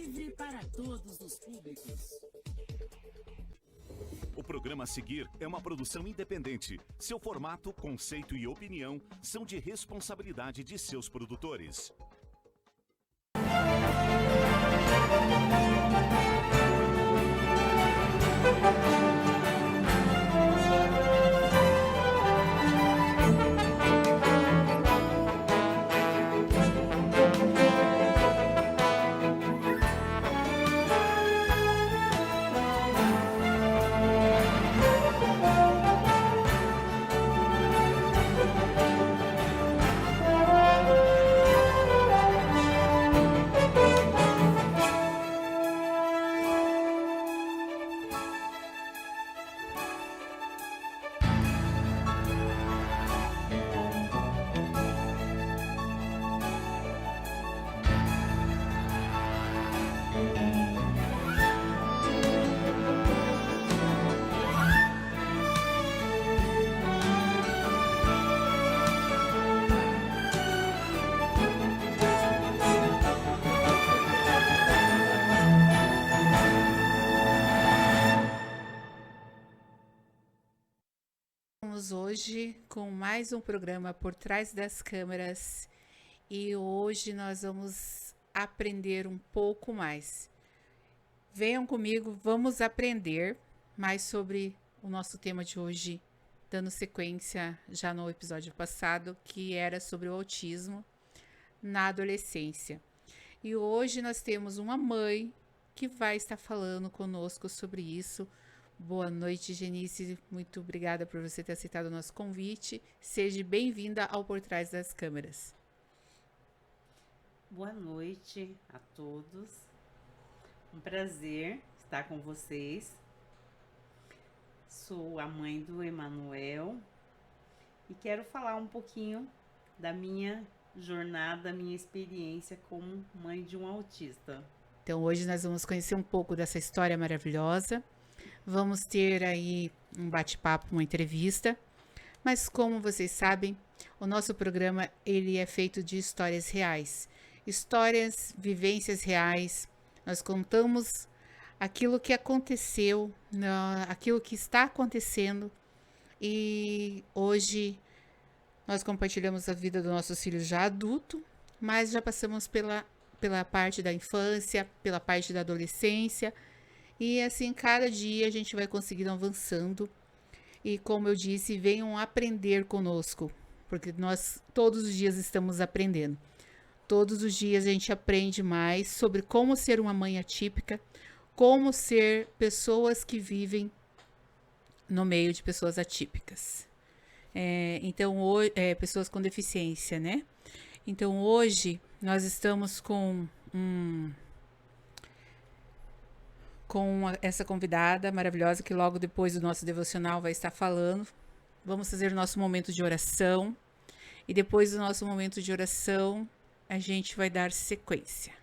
livre para todos os públicos. O programa a seguir é uma produção independente. Seu formato, conceito e opinião são de responsabilidade de seus produtores. Hoje com mais um programa Por Trás das Câmeras e hoje nós vamos aprender um pouco mais. Venham comigo, vamos aprender mais sobre o nosso tema de hoje, dando sequência já no episódio passado, que era sobre o autismo na adolescência. E hoje nós temos uma mãe que vai estar falando conosco sobre isso. Boa noite, Genice. Muito obrigada por você ter aceitado o nosso convite. Seja bem-vinda ao Por Trás das Câmeras. Boa noite a todos. Um prazer estar com vocês. Sou a mãe do Emanuel e quero falar um pouquinho da minha jornada, minha experiência como mãe de um autista. Então, hoje nós vamos conhecer um pouco dessa história maravilhosa. Vamos ter aí um bate-papo, uma entrevista, mas como vocês sabem, o nosso programa ele é feito de histórias reais, histórias, vivências reais. Nós contamos aquilo que aconteceu, aquilo que está acontecendo e hoje nós compartilhamos a vida dos nossos filhos já adulto, mas já passamos pela parte da infância, pela parte da adolescência. E assim, cada dia a gente vai conseguindo avançando. E como eu disse, venham aprender conosco, porque nós todos os dias estamos aprendendo. Todos os dias a gente aprende mais sobre como ser uma mãe atípica, como ser pessoas que vivem no meio de pessoas atípicas. Pessoas com deficiência, né? Então hoje nós estamos com essa convidada maravilhosa que logo depois do nosso devocional vai estar falando. Vamos fazer o nosso momento de oração e depois do nosso momento de oração a gente vai dar sequência.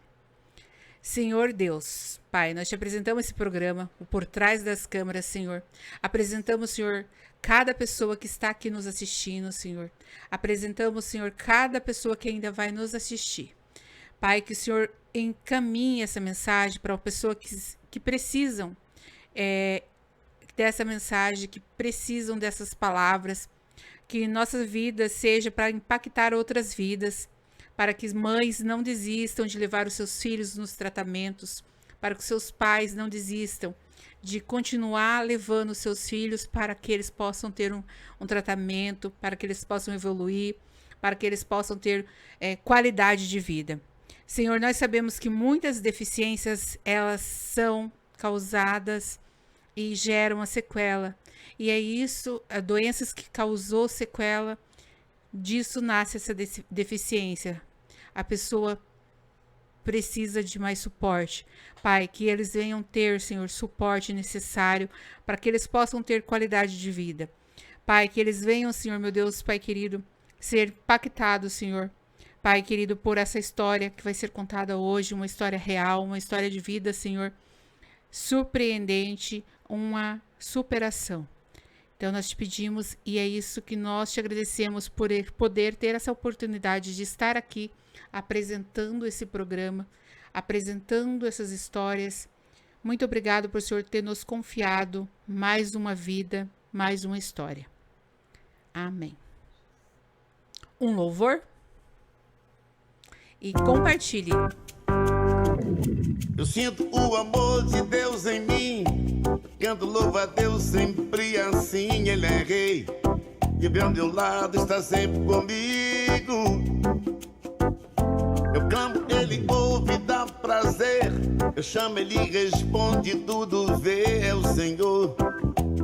Senhor Deus, Pai, nós te apresentamos esse programa, o Por Trás das Câmeras, Senhor. Apresentamos, Senhor, cada pessoa que está aqui nos assistindo, Senhor. Apresentamos, Senhor, cada pessoa que ainda vai nos assistir. Pai, que o Senhor encaminhe essa mensagem para a pessoa que precisam dessa mensagem, que precisam dessas palavras, que nossa vida seja para impactar outras vidas, para que as mães não desistam de levar os seus filhos nos tratamentos, para que os seus pais não desistam de continuar levando os seus filhos para que eles possam ter um tratamento, para que eles possam evoluir, para que eles possam ter qualidade de vida. Senhor, nós sabemos que muitas deficiências, elas são causadas e geram uma sequela. E é isso, doenças que causou sequela, disso nasce essa deficiência. A pessoa precisa de mais suporte. Pai, que eles venham ter, Senhor, suporte necessário para que eles possam ter qualidade de vida. Pai, que eles venham, Senhor, meu Deus, Pai querido, ser impactados, Senhor, Pai querido, por essa história que vai ser contada hoje, uma história real, uma história de vida, Senhor, surpreendente, uma superação. Então nós te pedimos e é isso que nós te agradecemos por poder ter essa oportunidade de estar aqui apresentando esse programa, apresentando essas histórias. Muito obrigado por o Senhor ter nos confiado mais uma vida, mais uma história. Amém. Um louvor? E compartilhe. Eu sinto o amor de Deus em mim. Canto louvo a Deus sempre assim. Ele é rei e ao meu lado está sempre comigo. Eu clamo, ele ouve, dá prazer. Eu chamo, ele responde, tudo vê. É o Senhor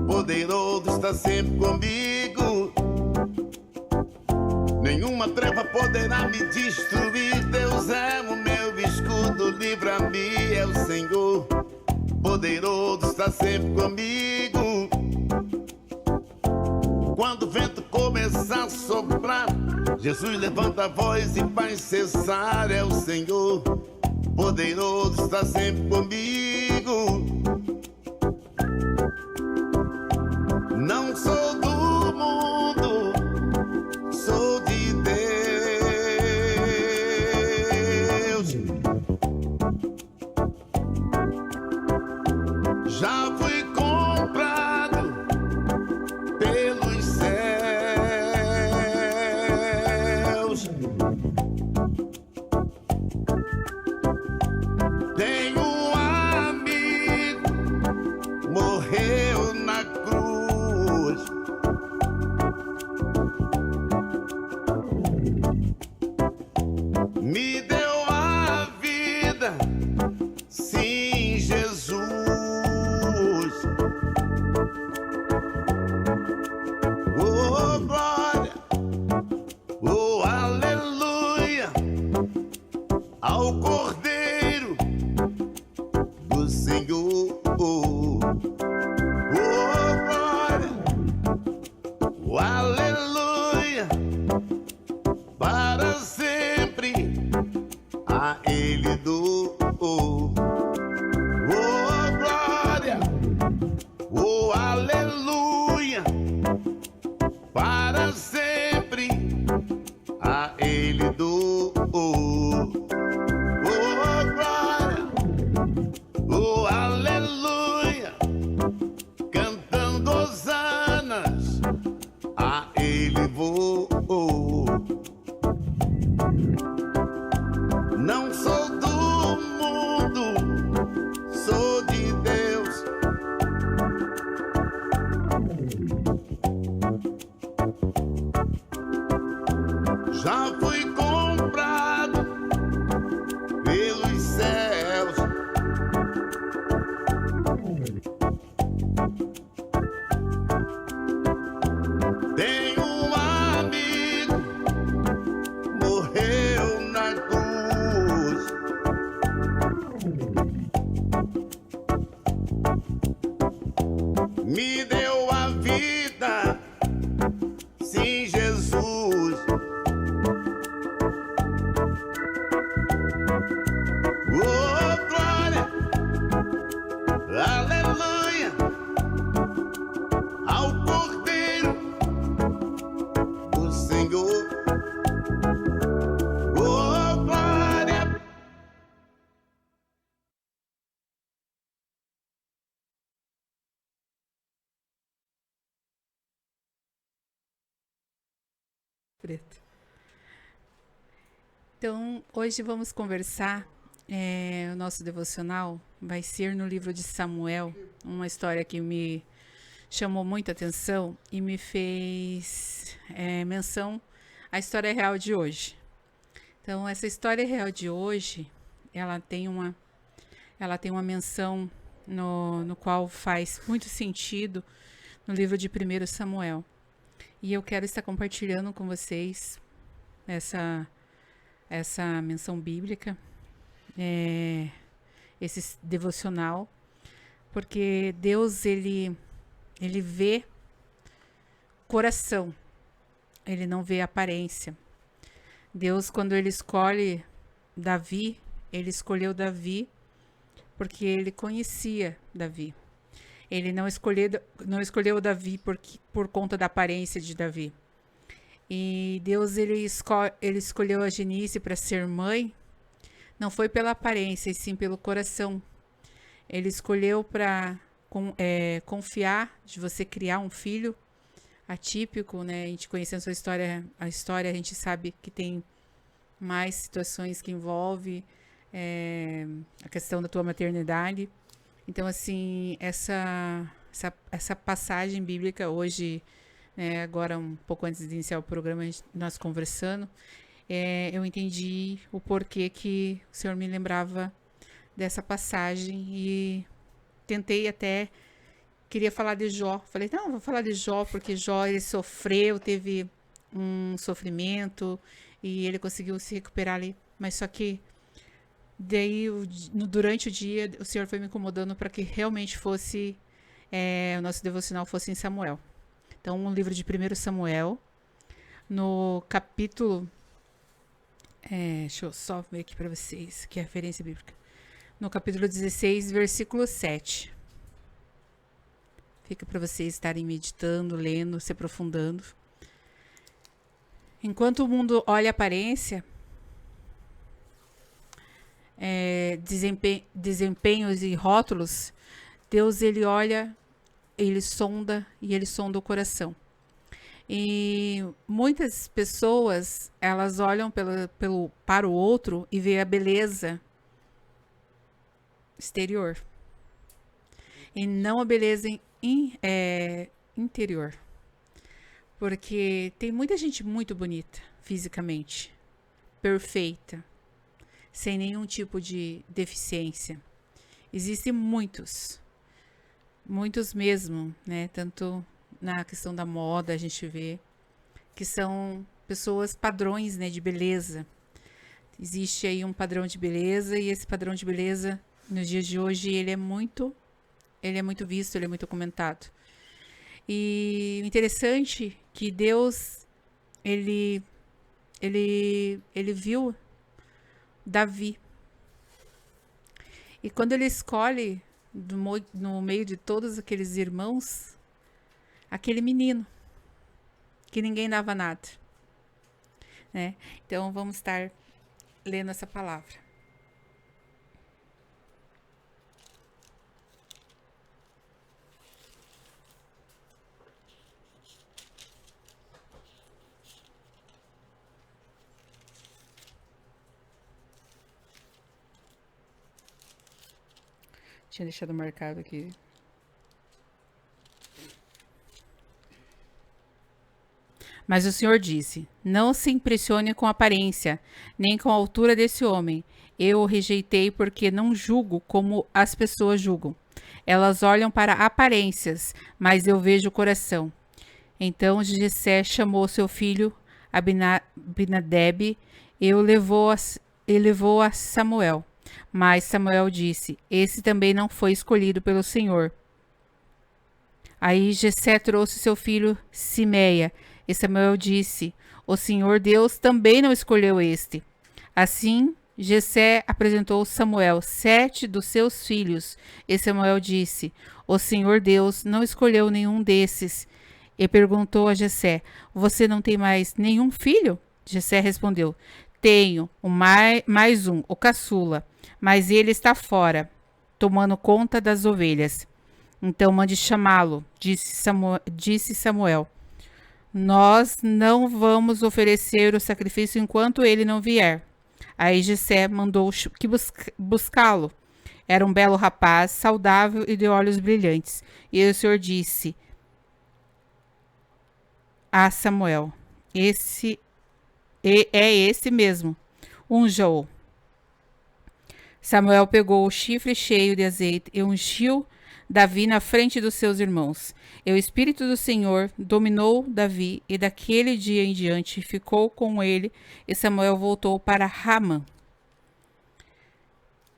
poderoso, está sempre comigo. Nenhuma treva poderá me destruir. Deus é o meu escudo, livra-me. É o Senhor poderoso, está sempre comigo. Quando o vento começar a soprar, Jesus levanta a voz e faz cessar. É o Senhor poderoso, está sempre comigo. Não sou do mundo, sou de Deus. Já fui comprado pelos céus. Tenho um amigo, morreu na cruz. Me deu a vida, sim, Jesus. Oh, glória, oh, aleluia, ao Cordeiro do Senhor. Oh, glória, oh, aleluia, para sempre a Ele dou. Oh, glória, oh, aleluia, para sempre a Ele dou. Oh, glória, oh, aleluia, cantando hosanas a Ele vou. Não sou do mundo, sou de Deus. Já fui comprado pelos céus. Tenho um amigo, morreu na cruz. Me deu a vida, sim, Jesus. Oh, glória, aleluia, ao Cordeiro do Senhor. Oh, glória. Preto. Então, hoje vamos conversar. O nosso devocional vai ser no livro de Samuel, uma história que me chamou muita atenção e me fez menção à história real de hoje. Então, essa história real de hoje, ela tem uma menção no qual faz muito sentido no livro de 1 Samuel. E eu quero estar compartilhando com vocês essa menção bíblica, esse devocional, porque Deus, ele vê coração, ele não vê aparência. Deus, quando ele escolhe Davi, ele escolheu Davi porque ele conhecia Davi. Ele não escolheu Davi por conta da aparência de Davi. E Deus, ele escolheu a Genice para ser mãe, não foi pela aparência, e sim pelo coração. Ele escolheu para confiar de você criar um filho atípico, né? A gente conhecendo a história, a gente sabe que tem mais situações que envolvem a questão da tua maternidade. Então, assim, essa passagem bíblica hoje, agora um pouco antes de iniciar o programa, nós conversando, eu entendi o porquê que o Senhor me lembrava dessa passagem e tentei até, queria falar de Jó. Falei, não, vou falar de Jó, porque Jó, ele sofreu, teve um sofrimento e ele conseguiu se recuperar ali. Mas só que daí, durante o dia, o Senhor foi me incomodando para que realmente fosse, o nosso devocional fosse em Samuel. Então, um livro de 1 Samuel, no capítulo... deixa eu só ver aqui para vocês, que é a referência bíblica. No capítulo 16, versículo 7. Fica para vocês estarem meditando, lendo, se aprofundando. Enquanto o mundo olha a aparência, desempenhos e rótulos, Deus, ele olha, ele sonda e ele sonda o coração. E muitas pessoas, elas olham para o outro e vê a beleza exterior e não a beleza interior. Porque tem muita gente muito bonita fisicamente, perfeita, sem nenhum tipo de deficiência. Existem muitos mesmo, né? Tanto na questão da moda a gente vê que são pessoas padrões, né, de beleza. Existe aí um padrão de beleza e esse padrão de beleza nos dias de hoje ele é muito visto, ele é muito comentado. E o interessante é que Deus ele viu Davi. E quando ele escolhe no meio de todos aqueles irmãos, aquele menino que ninguém dava nada, né? Então vamos estar lendo essa palavra. Tinha deixado marcado aqui. Mas o Senhor disse: não se impressione com a aparência, nem com a altura desse homem. Eu o rejeitei porque não julgo como as pessoas julgam. Elas olham para aparências, mas eu vejo o coração. Então Jessé chamou seu filho Abinadab e o levou a Samuel. Mas Samuel disse: esse também não foi escolhido pelo Senhor. Aí Jessé trouxe seu filho Simeia, e Samuel disse: o Senhor Deus também não escolheu este. Assim, Jessé apresentou Samuel 7 dos seus filhos, e Samuel disse: o Senhor Deus não escolheu nenhum desses. E perguntou a Jessé: você não tem mais nenhum filho? Jessé respondeu: tenho mais um, o caçula, mas ele está fora, tomando conta das ovelhas. Então mande chamá-lo, disse Samuel. Nós não vamos oferecer o sacrifício enquanto ele não vier. Aí Jessé mandou buscá-lo. Era um belo rapaz, saudável e de olhos brilhantes. E o Senhor disse a Samuel: esse mesmo, unja-o. Samuel pegou o chifre cheio de azeite e ungiu Davi na frente dos seus irmãos. E o Espírito do Senhor dominou Davi, e daquele dia em diante ficou com ele, e Samuel voltou para Ramá.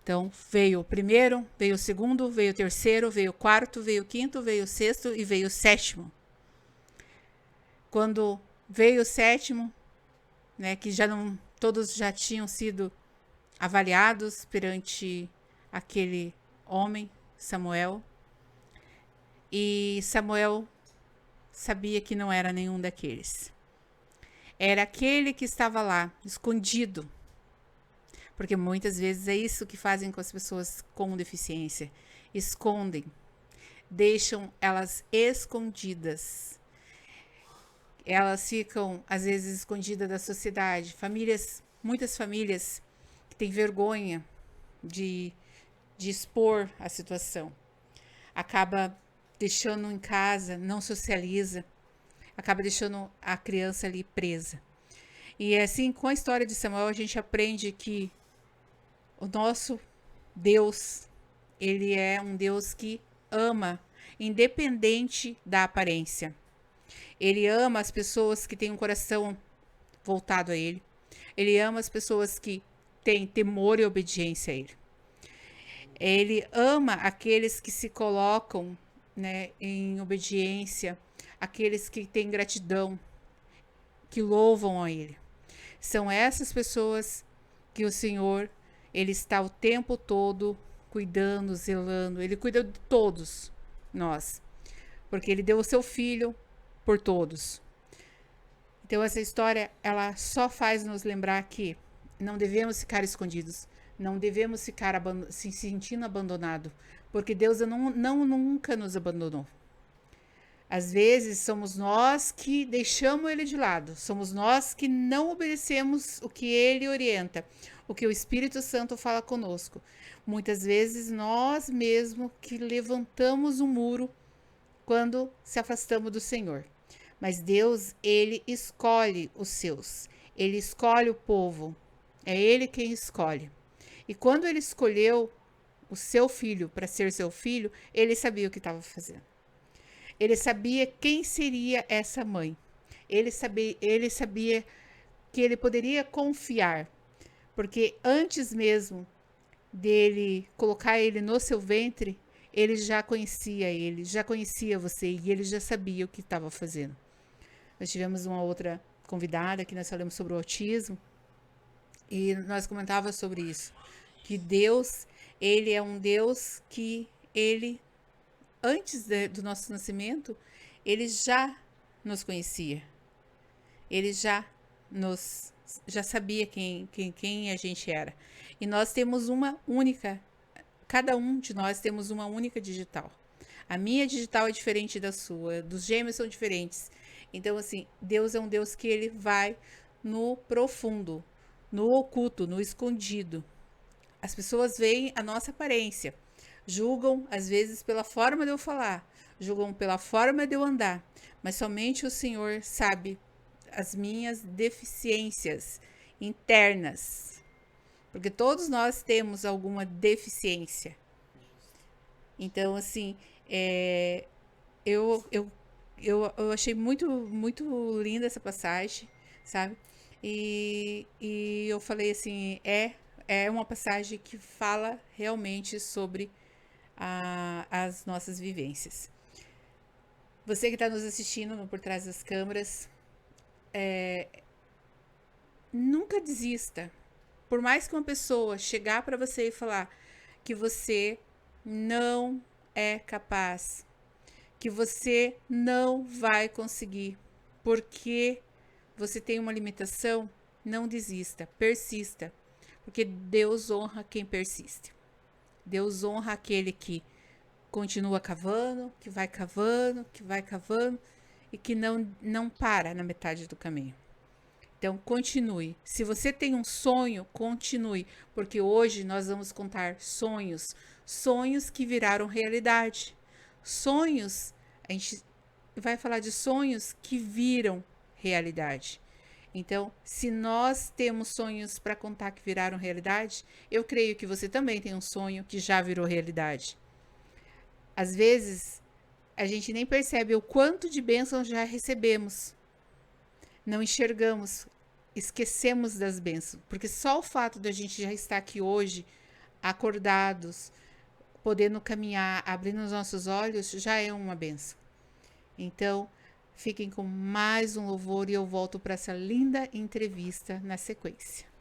Então, veio o primeiro, veio o segundo, veio o terceiro, veio o quarto, veio o quinto, veio o sexto e veio o sétimo. Quando veio o sétimo, né, que todos já tinham sido avaliados perante aquele homem, Samuel. E Samuel sabia que não era nenhum daqueles. Era aquele que estava lá, escondido, Porque muitas vezes é isso que fazem com as pessoas com deficiência. Escondem, deixam elas escondidas. Elas ficam, às vezes, escondidas da sociedade. Muitas famílias que têm vergonha de expor a situação. Acaba deixando em casa, não socializa, acaba deixando a criança ali presa. E assim, com a história de Samuel, a gente aprende que o nosso Deus, ele é um Deus que ama, independente da aparência. Ele ama as pessoas que têm um coração voltado a ele. Ele ama as pessoas que têm temor e obediência a ele. Ele ama aqueles que se colocam, né, em obediência, aqueles que têm gratidão, que louvam a ele. São essas pessoas que o Senhor, ele está o tempo todo cuidando, zelando. Ele cuida de todos nós, porque ele deu o seu filho por todos. Então essa história, ela só faz nos lembrar que não devemos ficar escondidos, não devemos ficar se sentindo abandonado, porque Deus nunca nos abandonou. Às vezes somos nós que deixamos ele de lado, somos nós que não obedecemos o que ele orienta, o que o Espírito Santo fala conosco. Muitas vezes nós mesmos que levantamos um muro quando se afastamos do Senhor. Mas Deus, ele escolhe os seus, ele escolhe o povo, é ele quem escolhe. E quando ele escolheu o seu filho para ser seu filho, ele sabia o que estava fazendo. Ele sabia quem seria essa mãe. Ele sabia que ele poderia confiar, porque antes mesmo dele colocar ele no seu ventre, ele já conhecia você e ele já sabia o que estava fazendo. Nós tivemos uma outra convidada que nós falamos sobre o autismo e nós comentávamos sobre isso, que Deus, ele é um Deus que ele, antes do nosso nascimento, ele já nos conhecia. Ele já sabia quem a gente era. E nós temos uma única, cada um de nós temos uma única digital. A minha digital é diferente da sua, dos gêmeos são diferentes. Então, assim, Deus é um Deus que ele vai no profundo, no oculto, no escondido. As pessoas veem a nossa aparência, julgam, às vezes, pela forma de eu falar, julgam pela forma de eu andar, mas somente o Senhor sabe as minhas deficiências internas, porque todos nós temos alguma deficiência. Então, assim, eu achei muito linda essa passagem, sabe? E eu falei assim, é uma passagem que fala realmente sobre as nossas vivências. Você que está nos assistindo no Por Trás das Câmeras, nunca desista. Por mais que uma pessoa chegar para você e falar que você não é capaz, que você não vai conseguir, porque você tem uma limitação, não desista, persista, porque Deus honra quem persiste. Deus honra aquele que continua cavando, que vai cavando, e que não para na metade do caminho. Então, continue. Se você tem um sonho, continue, porque hoje nós vamos contar sonhos que viraram realidade. Sonhos, a gente vai falar de sonhos que viram realidade. Então, se nós temos sonhos para contar que viraram realidade, eu creio que você também tem um sonho que já virou realidade. Às vezes, a gente nem percebe o quanto de bênçãos já recebemos. Não enxergamos, esquecemos das bênçãos, porque só o fato de a gente já estar aqui hoje, acordados, podendo caminhar, abrindo os nossos olhos, já é uma bênção. Então, fiquem com mais um louvor e eu volto para essa linda entrevista na sequência.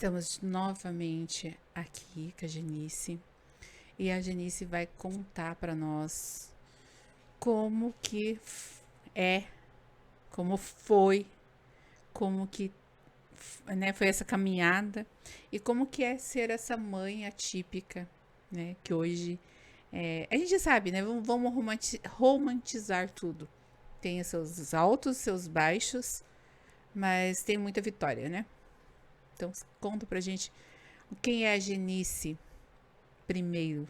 Estamos novamente aqui com a Genice e a Genice vai contar para nós como que é, como foi, como que, né, foi essa caminhada e como que é ser essa mãe atípica, né, que hoje a gente sabe, né, vamos romantizar tudo. Tem seus altos, seus baixos, mas tem muita vitória, né? Então, conta pra gente quem é a Genice primeiro.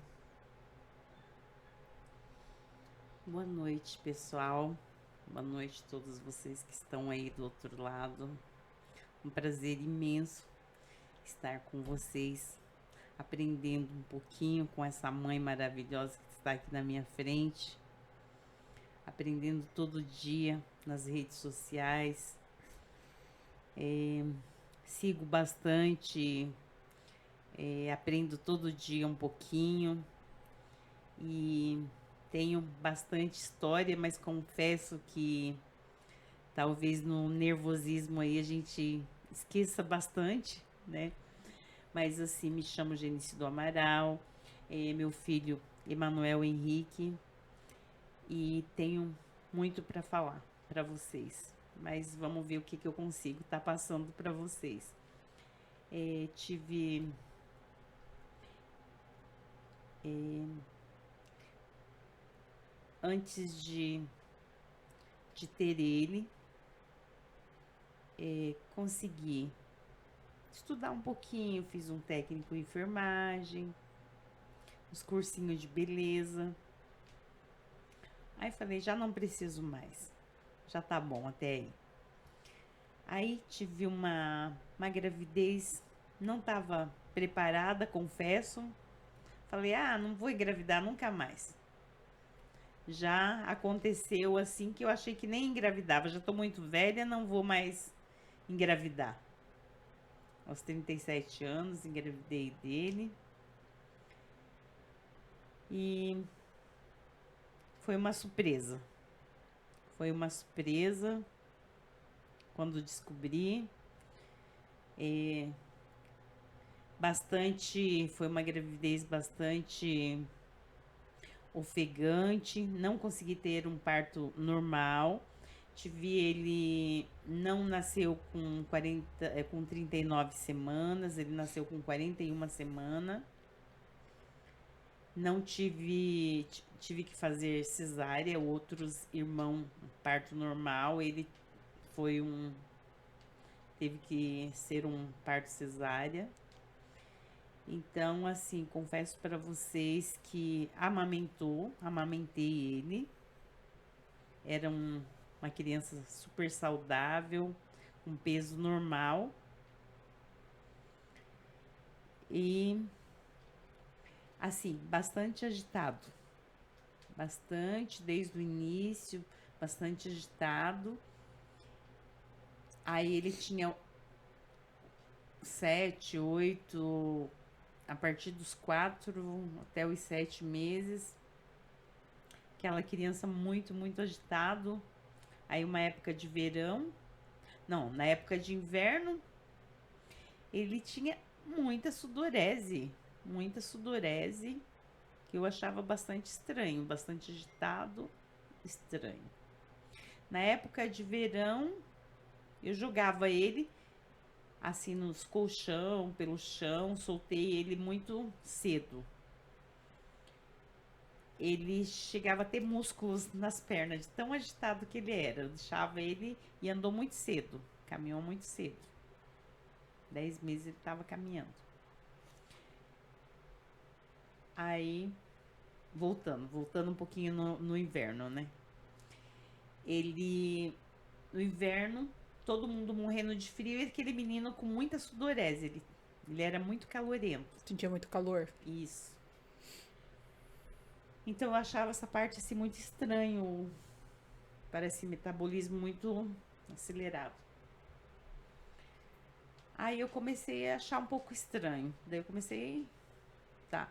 Boa noite, pessoal. Boa noite a todos vocês que estão aí do outro lado. Um prazer imenso estar com vocês, aprendendo um pouquinho com essa mãe maravilhosa que está aqui na minha frente. Aprendendo todo dia nas redes sociais. Sigo bastante, aprendo todo dia um pouquinho e tenho bastante história, mas confesso que talvez no nervosismo aí a gente esqueça bastante, né? Mas assim, me chamo Genice do Amaral, meu filho Emanuel Henrique, e tenho muito para falar para vocês. mas vamos ver o que eu consigo estar passando para vocês. Tive antes de ter ele, consegui estudar um pouquinho, fiz um técnico em enfermagem, uns cursinhos de beleza. Aí falei, já não preciso mais, já tá bom até aí. Aí tive uma gravidez, não estava preparada, confesso. Falei, não vou engravidar nunca mais. Já aconteceu assim que eu achei que nem engravidava. Já tô muito velha, não vou mais engravidar. Aos 37 anos, engravidei dele. E foi uma surpresa. Foi uma surpresa quando descobri. Foi uma gravidez bastante ofegante, não consegui ter um parto normal. Ele não nasceu com 39 semanas, ele nasceu com 41 semanas. Não tive que fazer cesárea, outros irmãos parto normal, ele teve que ser um parto cesárea. Então, assim, confesso para vocês que amamentei ele. Era uma criança super saudável, com peso normal. E, assim, bastante agitado. Bastante, desde o início, bastante agitado. Aí ele tinha 7, 8... A partir dos 4 até os 7 meses, aquela criança muito, muito agitado. Aí uma época de verão, não, na época de inverno, ele tinha muita sudorese, que eu achava bastante estranho, bastante agitado, estranho. Na época de verão, eu jogava ele assim nos colchão, pelo chão, soltei ele muito cedo. Ele chegava a ter músculos nas pernas, de tão agitado que ele era. Eu deixava ele e andou muito cedo, caminhou muito cedo. 10 meses ele estava caminhando. Aí, voltando um pouquinho no inverno, né? No inverno, todo mundo morrendo de frio e aquele menino com muita sudorese. Ele era muito calorento. Sentia muito calor. Isso. Então eu achava essa parte assim muito estranho. Parece metabolismo muito acelerado. Aí eu comecei a achar um pouco estranho. Daí eu comecei... Tá.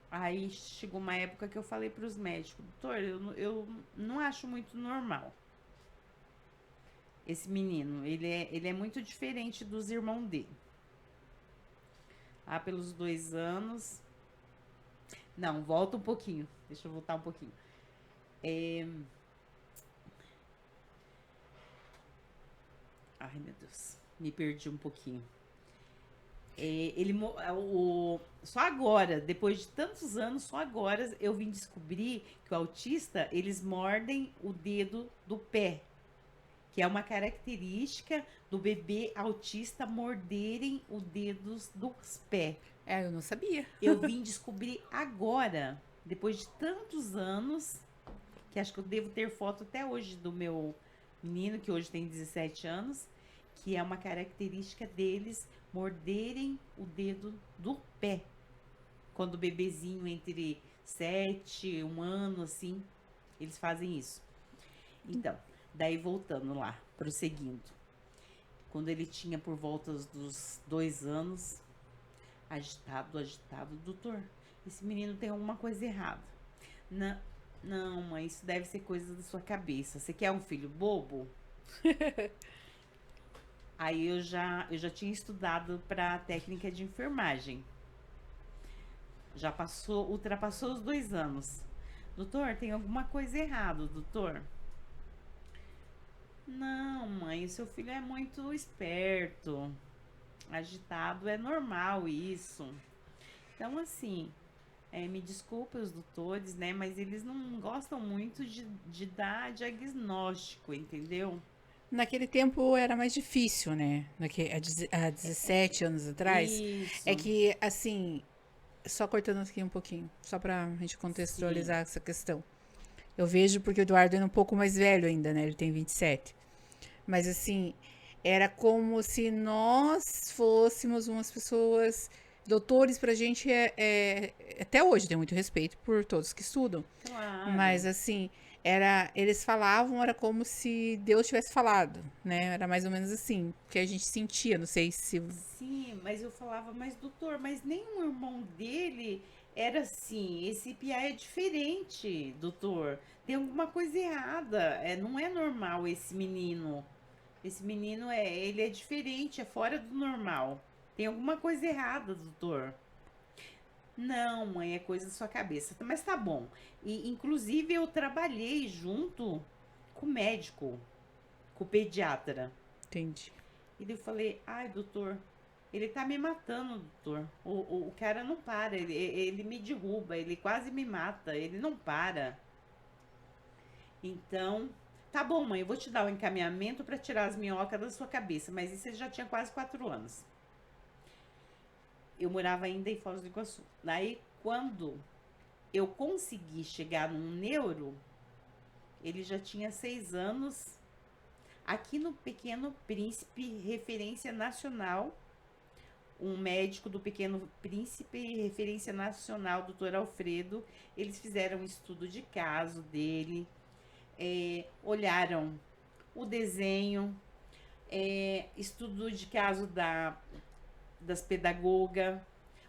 Aí chegou uma época que eu falei para os médicos, doutor, eu não acho muito normal. Esse menino, ele é muito diferente dos irmãos dele. Pelos 2 anos... Não, volta um pouquinho. Deixa eu voltar um pouquinho. Ai, meu Deus. Me perdi um pouquinho. Só agora, depois de tantos anos, só agora eu vim descobrir que o autista, eles mordem o dedo do pé. Que é uma característica do bebê autista morderem os dedos dos pés. Eu não sabia. Eu vim descobrir agora, depois de tantos anos, que acho que eu devo ter foto até hoje do meu menino, que hoje tem 17 anos, que é uma característica deles morderem o dedo do pé. Quando o bebezinho entre 7, 1 ano, assim, eles fazem isso. Então, daí voltando lá, prosseguindo. Quando ele tinha por volta dos 2 anos, agitado, doutor, esse menino tem alguma coisa errada. Não, mãe, isso deve ser coisa da sua cabeça. Você quer um filho bobo? Aí eu já tinha estudado para técnica de enfermagem. Ultrapassou os 2 anos. Doutor, tem alguma coisa errada, doutor? Não, mãe, seu filho é muito esperto, agitado, é normal isso. Então, assim, me desculpe os doutores, né? Mas eles não gostam muito de dar diagnóstico, entendeu? Naquele tempo era mais difícil, né? Há 17 anos atrás. Isso. É que, assim, só cortando aqui um pouquinho, só pra gente contextualizar essa questão. Eu vejo porque o Eduardo é um pouco mais velho ainda, né? Ele tem 27. Mas, assim, era como se nós fôssemos umas pessoas. Doutores pra gente até hoje tem muito respeito por todos que estudam. Claro. Mas assim, eles falavam, era como se Deus tivesse falado, né? Era mais ou menos assim, que a gente sentia, não sei se. Sim, mas eu falava, mas doutor, mas nem o irmão dele era assim. Esse piá é diferente, doutor. Tem alguma coisa errada. Não é normal esse menino. Esse menino ele é diferente, é fora do normal. Tem alguma coisa errada, doutor. Não, mãe, é coisa da sua cabeça. Mas tá bom. E, inclusive, eu trabalhei junto com o médico, com o pediatra. Entendi. E daí eu falei, ai, doutor, ele tá me matando, doutor. O cara não para, ele me derruba, ele quase me mata, ele não para. Então, tá bom, mãe, eu vou te dar o encaminhamento para tirar as minhocas da sua cabeça. Mas isso ele já tinha quase 4 anos. Eu morava ainda em Foz do Iguaçu. Daí, quando eu consegui chegar num neuro, ele já tinha 6 anos. Aqui no Pequeno Príncipe, referência nacional. Um médico do Pequeno Príncipe, referência nacional, doutor Alfredo. Eles fizeram um estudo de caso dele. Olharam o desenho. Estudo de caso das pedagogas,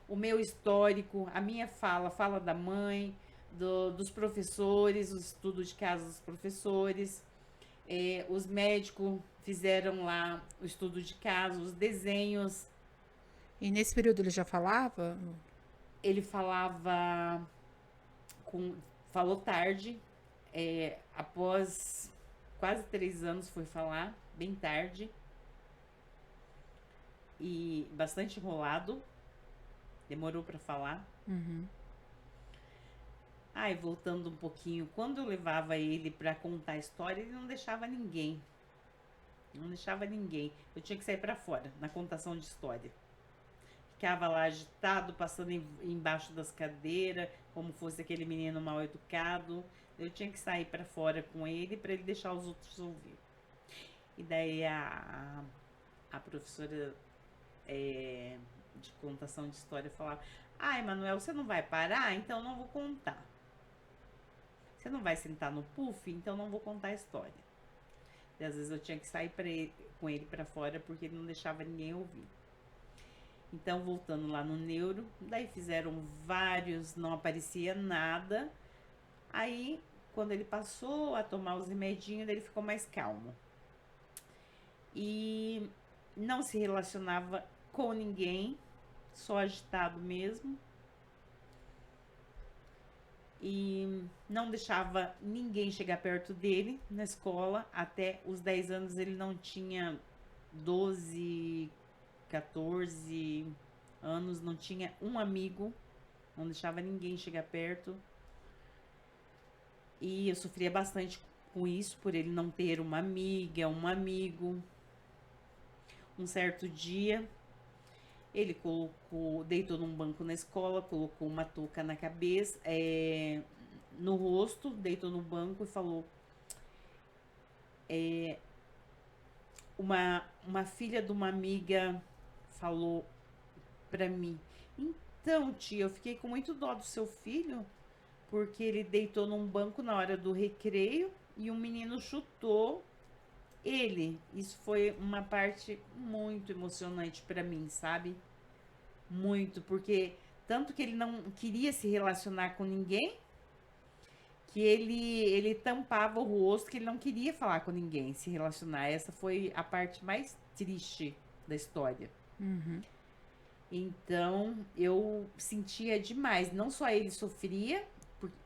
o meu histórico, a minha fala da mãe, dos professores, o estudo de caso dos professores, os médicos fizeram lá o estudo de caso, os desenhos. E nesse período ele já falava? Ele falava, falou tarde, após quase 3 anos foi falar, bem tarde. E bastante enrolado. Demorou para falar. Uhum. Ai, voltando um pouquinho, quando eu levava ele para contar a história, ele não deixava ninguém. Não deixava ninguém. Eu tinha que sair para fora na contação de história. Ficava lá agitado, passando embaixo das cadeiras, como fosse aquele menino mal educado. Eu tinha que sair para fora com ele para ele deixar os outros ouvir. E daí a professora de contação de história falava: ai, Manuel, você não vai parar? Então não vou contar. Você não vai sentar no puff? Então não vou contar a história. E às vezes eu tinha que sair com ele para fora porque ele não deixava ninguém ouvir. Então, voltando lá no neuro, daí fizeram vários, não aparecia nada. Aí, quando ele passou a tomar os remedinhos, ele ficou mais calmo. E não se relacionava com ninguém, só agitado mesmo. E não deixava ninguém chegar perto dele na escola. Até os 10 anos ele não tinha 12, 14 anos, não tinha um amigo, não deixava ninguém chegar perto. E eu sofria bastante com isso, por ele não ter uma amiga, um amigo. Um certo dia, ele deitou num banco na escola, colocou uma touca na cabeça, no rosto, deitou no banco e falou: uma filha de uma amiga falou pra mim: então, tia, eu fiquei com muito dó do seu filho, porque ele deitou num banco na hora do recreio e um menino chutou ele. Isso foi uma parte muito emocionante pra mim, sabe? Muito, porque tanto que ele não queria se relacionar com ninguém, que ele tampava o rosto, que ele não queria falar com ninguém, se relacionar. Essa foi a parte mais triste da história. Uhum. Então, eu sentia demais. Não só ele sofria,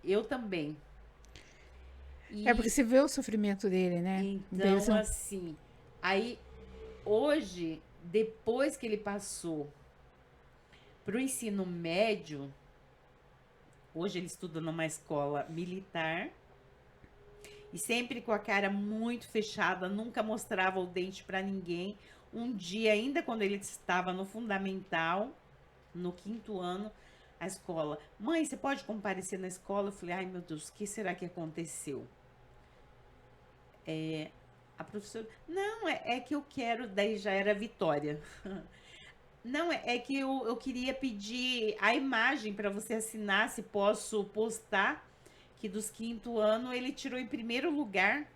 eu também. E, É porque você vê o sofrimento dele, né? então, Mesmo- assim, aí hoje, depois que ele passou pro ensino médio, hoje ele estuda numa escola militar e sempre com a cara muito fechada, nunca mostrava o dente para ninguém. Um dia, ainda quando ele estava no fundamental, no 5º ano, a escola, mãe, você pode comparecer na escola? Eu falei, ai meu Deus, o que será que aconteceu? A professora, não, é que eu quero, daí já era Vitória. Não, é que eu queria pedir a imagem para você assinar, se posso postar, que dos 5º ano ele tirou em primeiro lugar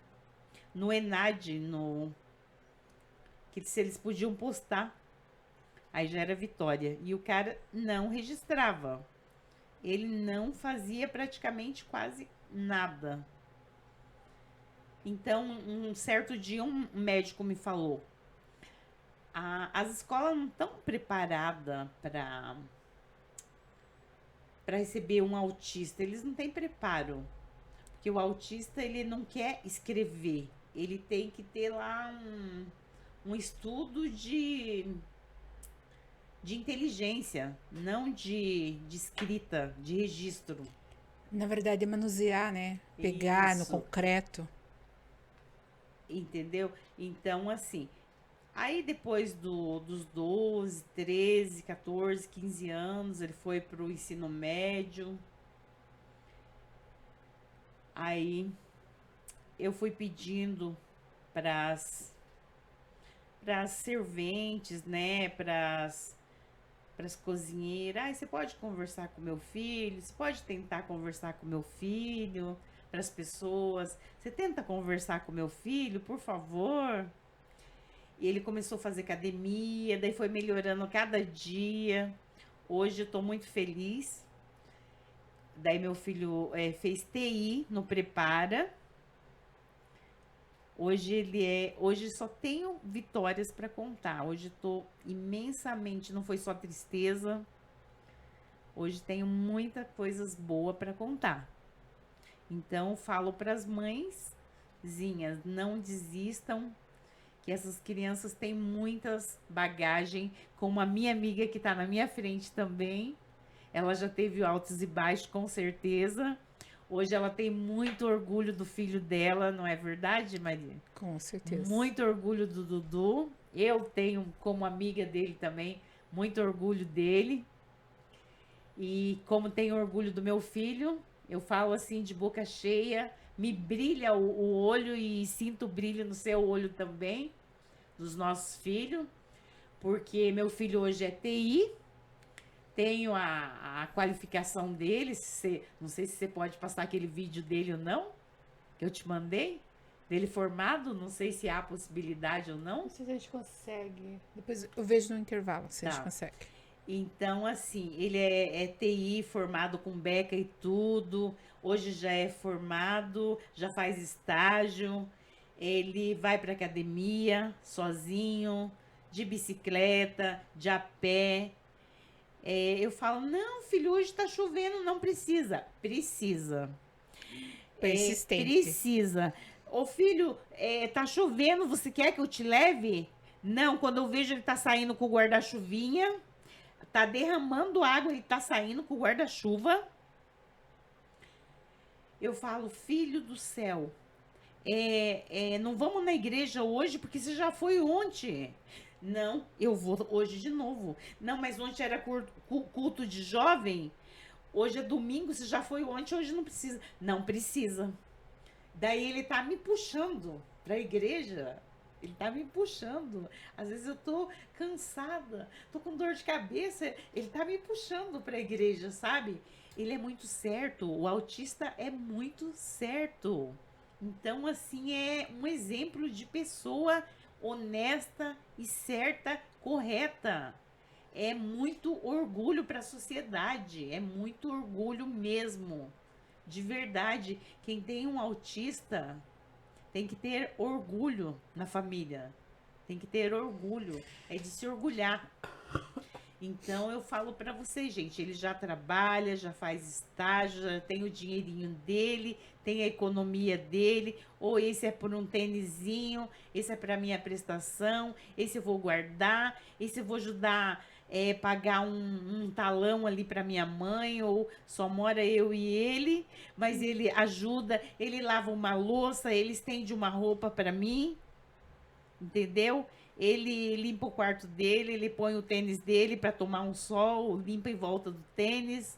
no ENAD, que se eles podiam postar. Aí já era Vitória. E o cara não registrava. Ele não fazia praticamente quase nada. Então, um certo dia, um médico me falou: as escolas não estão preparadas para receber um autista. Eles não têm preparo. Porque o autista, ele não quer escrever. Ele tem que ter lá um estudo de inteligência, não de escrita, de registro. Na verdade, é manusear, né? Pegar no Isso. concreto. Entendeu? Então, assim, aí depois dos 12, 13, 14, 15 anos, ele foi pro ensino médio. Aí eu fui pedindo para as serventes, né, para as cozinheiras, você pode conversar com meu filho, você pode tentar conversar com meu filho, para as pessoas, você tenta conversar com meu filho, por favor. E ele começou a fazer academia, daí foi melhorando cada dia. Hoje eu tô muito feliz. Daí meu filho fez TI no Prepara. Hoje só tenho vitórias para contar. Hoje tô imensamente, não foi só tristeza. Hoje tenho muitas coisas boas para contar. Então falo para as mãezinhas, não desistam, que essas crianças têm muitas bagagens, como a minha amiga que está na minha frente também. Ela já teve altos e baixos, com certeza. Hoje ela tem muito orgulho do filho dela, não é verdade, Maria? Com certeza. Muito orgulho do Dudu. Eu tenho, como amiga dele também, muito orgulho dele. E como tenho orgulho do meu filho, eu falo assim de boca cheia, me brilha o olho e sinto brilho no seu olho também, dos nossos filhos, porque meu filho hoje é TI, tenho a qualificação dele, não sei se você pode passar aquele vídeo dele ou não, que eu te mandei, dele formado, não sei se há possibilidade ou não. Não sei se a gente consegue. Depois eu vejo no intervalo se a gente Tá. consegue. Então, assim, ele é TI, formado com beca e tudo. Hoje já é formado, já faz estágio. Ele vai para academia sozinho, de bicicleta, de a pé. Eu falo, não, filho, hoje tá chovendo, não precisa. Precisa. Persistente. Precisa. Ô, filho, tá chovendo, você quer que eu te leve? Não, quando eu vejo ele tá saindo com o guarda-chuvinha, tá derramando água, ele tá saindo com o guarda-chuva. Eu falo, filho do céu, não vamos na igreja hoje porque você já foi ontem. Não, eu vou hoje de novo. Não, mas ontem era culto de jovem. Hoje é domingo, você já foi ontem, hoje não precisa. Não precisa. Daí ele tá me puxando pra igreja. Ele tá me puxando. Às vezes eu tô cansada, tô com dor de cabeça. Ele tá me puxando pra igreja, sabe? Ele é muito certo. O autista é muito certo. Então, assim, é um exemplo de pessoa honesta e certa, correta. É muito orgulho para a sociedade. É muito orgulho mesmo. De verdade. Quem tem um autista tem que ter orgulho na família. Tem que ter orgulho. É de se orgulhar. Então eu falo para vocês, gente, ele já trabalha, já faz estágio, já tem o dinheirinho dele, tem a economia dele, ou esse é por um tênisinho, esse é para minha prestação, esse eu vou guardar, esse eu vou ajudar pagar um talão ali para minha mãe, ou só mora eu e ele, mas ele ajuda, ele lava uma louça, ele estende uma roupa para mim, entendeu? Ele limpa o quarto dele, ele põe o tênis dele para tomar um sol, limpa em volta do tênis.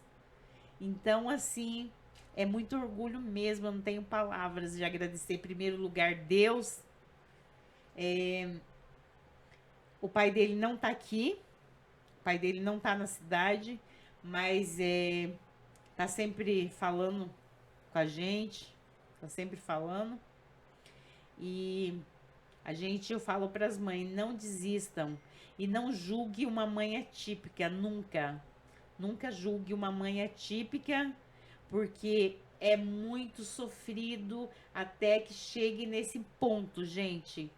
Então, assim, é muito orgulho mesmo, eu não tenho palavras de agradecer, em primeiro lugar, Deus. O pai dele não tá aqui, o pai dele não tá na cidade, mas tá sempre falando com a gente, tá sempre falando. E eu falo para as mães, não desistam e não julgue uma mãe atípica, nunca. Nunca julgue uma mãe atípica, porque é muito sofrido até que chegue nesse ponto, gente.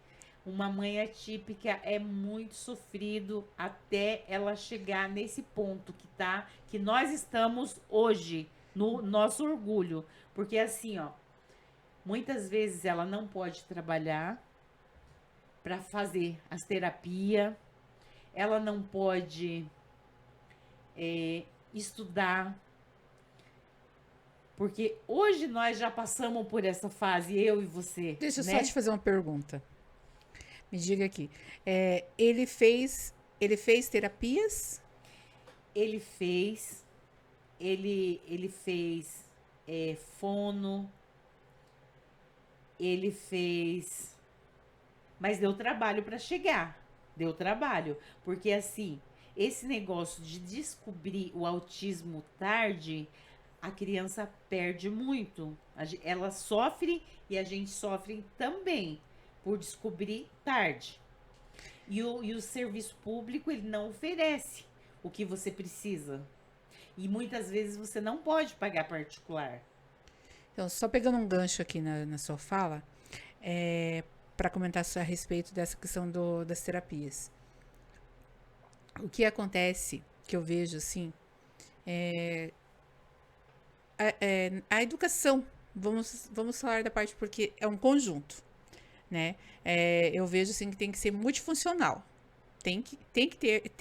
Uma mãe atípica é muito sofrido até ela chegar nesse ponto que nós estamos hoje, no nosso orgulho. Porque assim, ó, muitas vezes ela não pode trabalhar para fazer as terapias, ela não pode estudar, porque hoje nós já passamos por essa fase, eu e você. Deixa eu né? só te fazer uma pergunta. Me diga aqui. Ele fez terapias? Ele fez fono, ele fez, mas deu trabalho para chegar, deu trabalho, porque assim, esse negócio de descobrir o autismo tarde, a criança perde muito, ela sofre e a gente sofre também por descobrir tarde. E o serviço público, ele não oferece o que você precisa. E muitas vezes você não pode pagar particular. Então, só pegando um gancho aqui na sua fala, para comentar a respeito dessa questão das terapias. O que acontece, que eu vejo assim, a educação, vamos falar da parte, porque é um conjunto, né? Eu vejo assim que tem que ser multifuncional. Tem que ter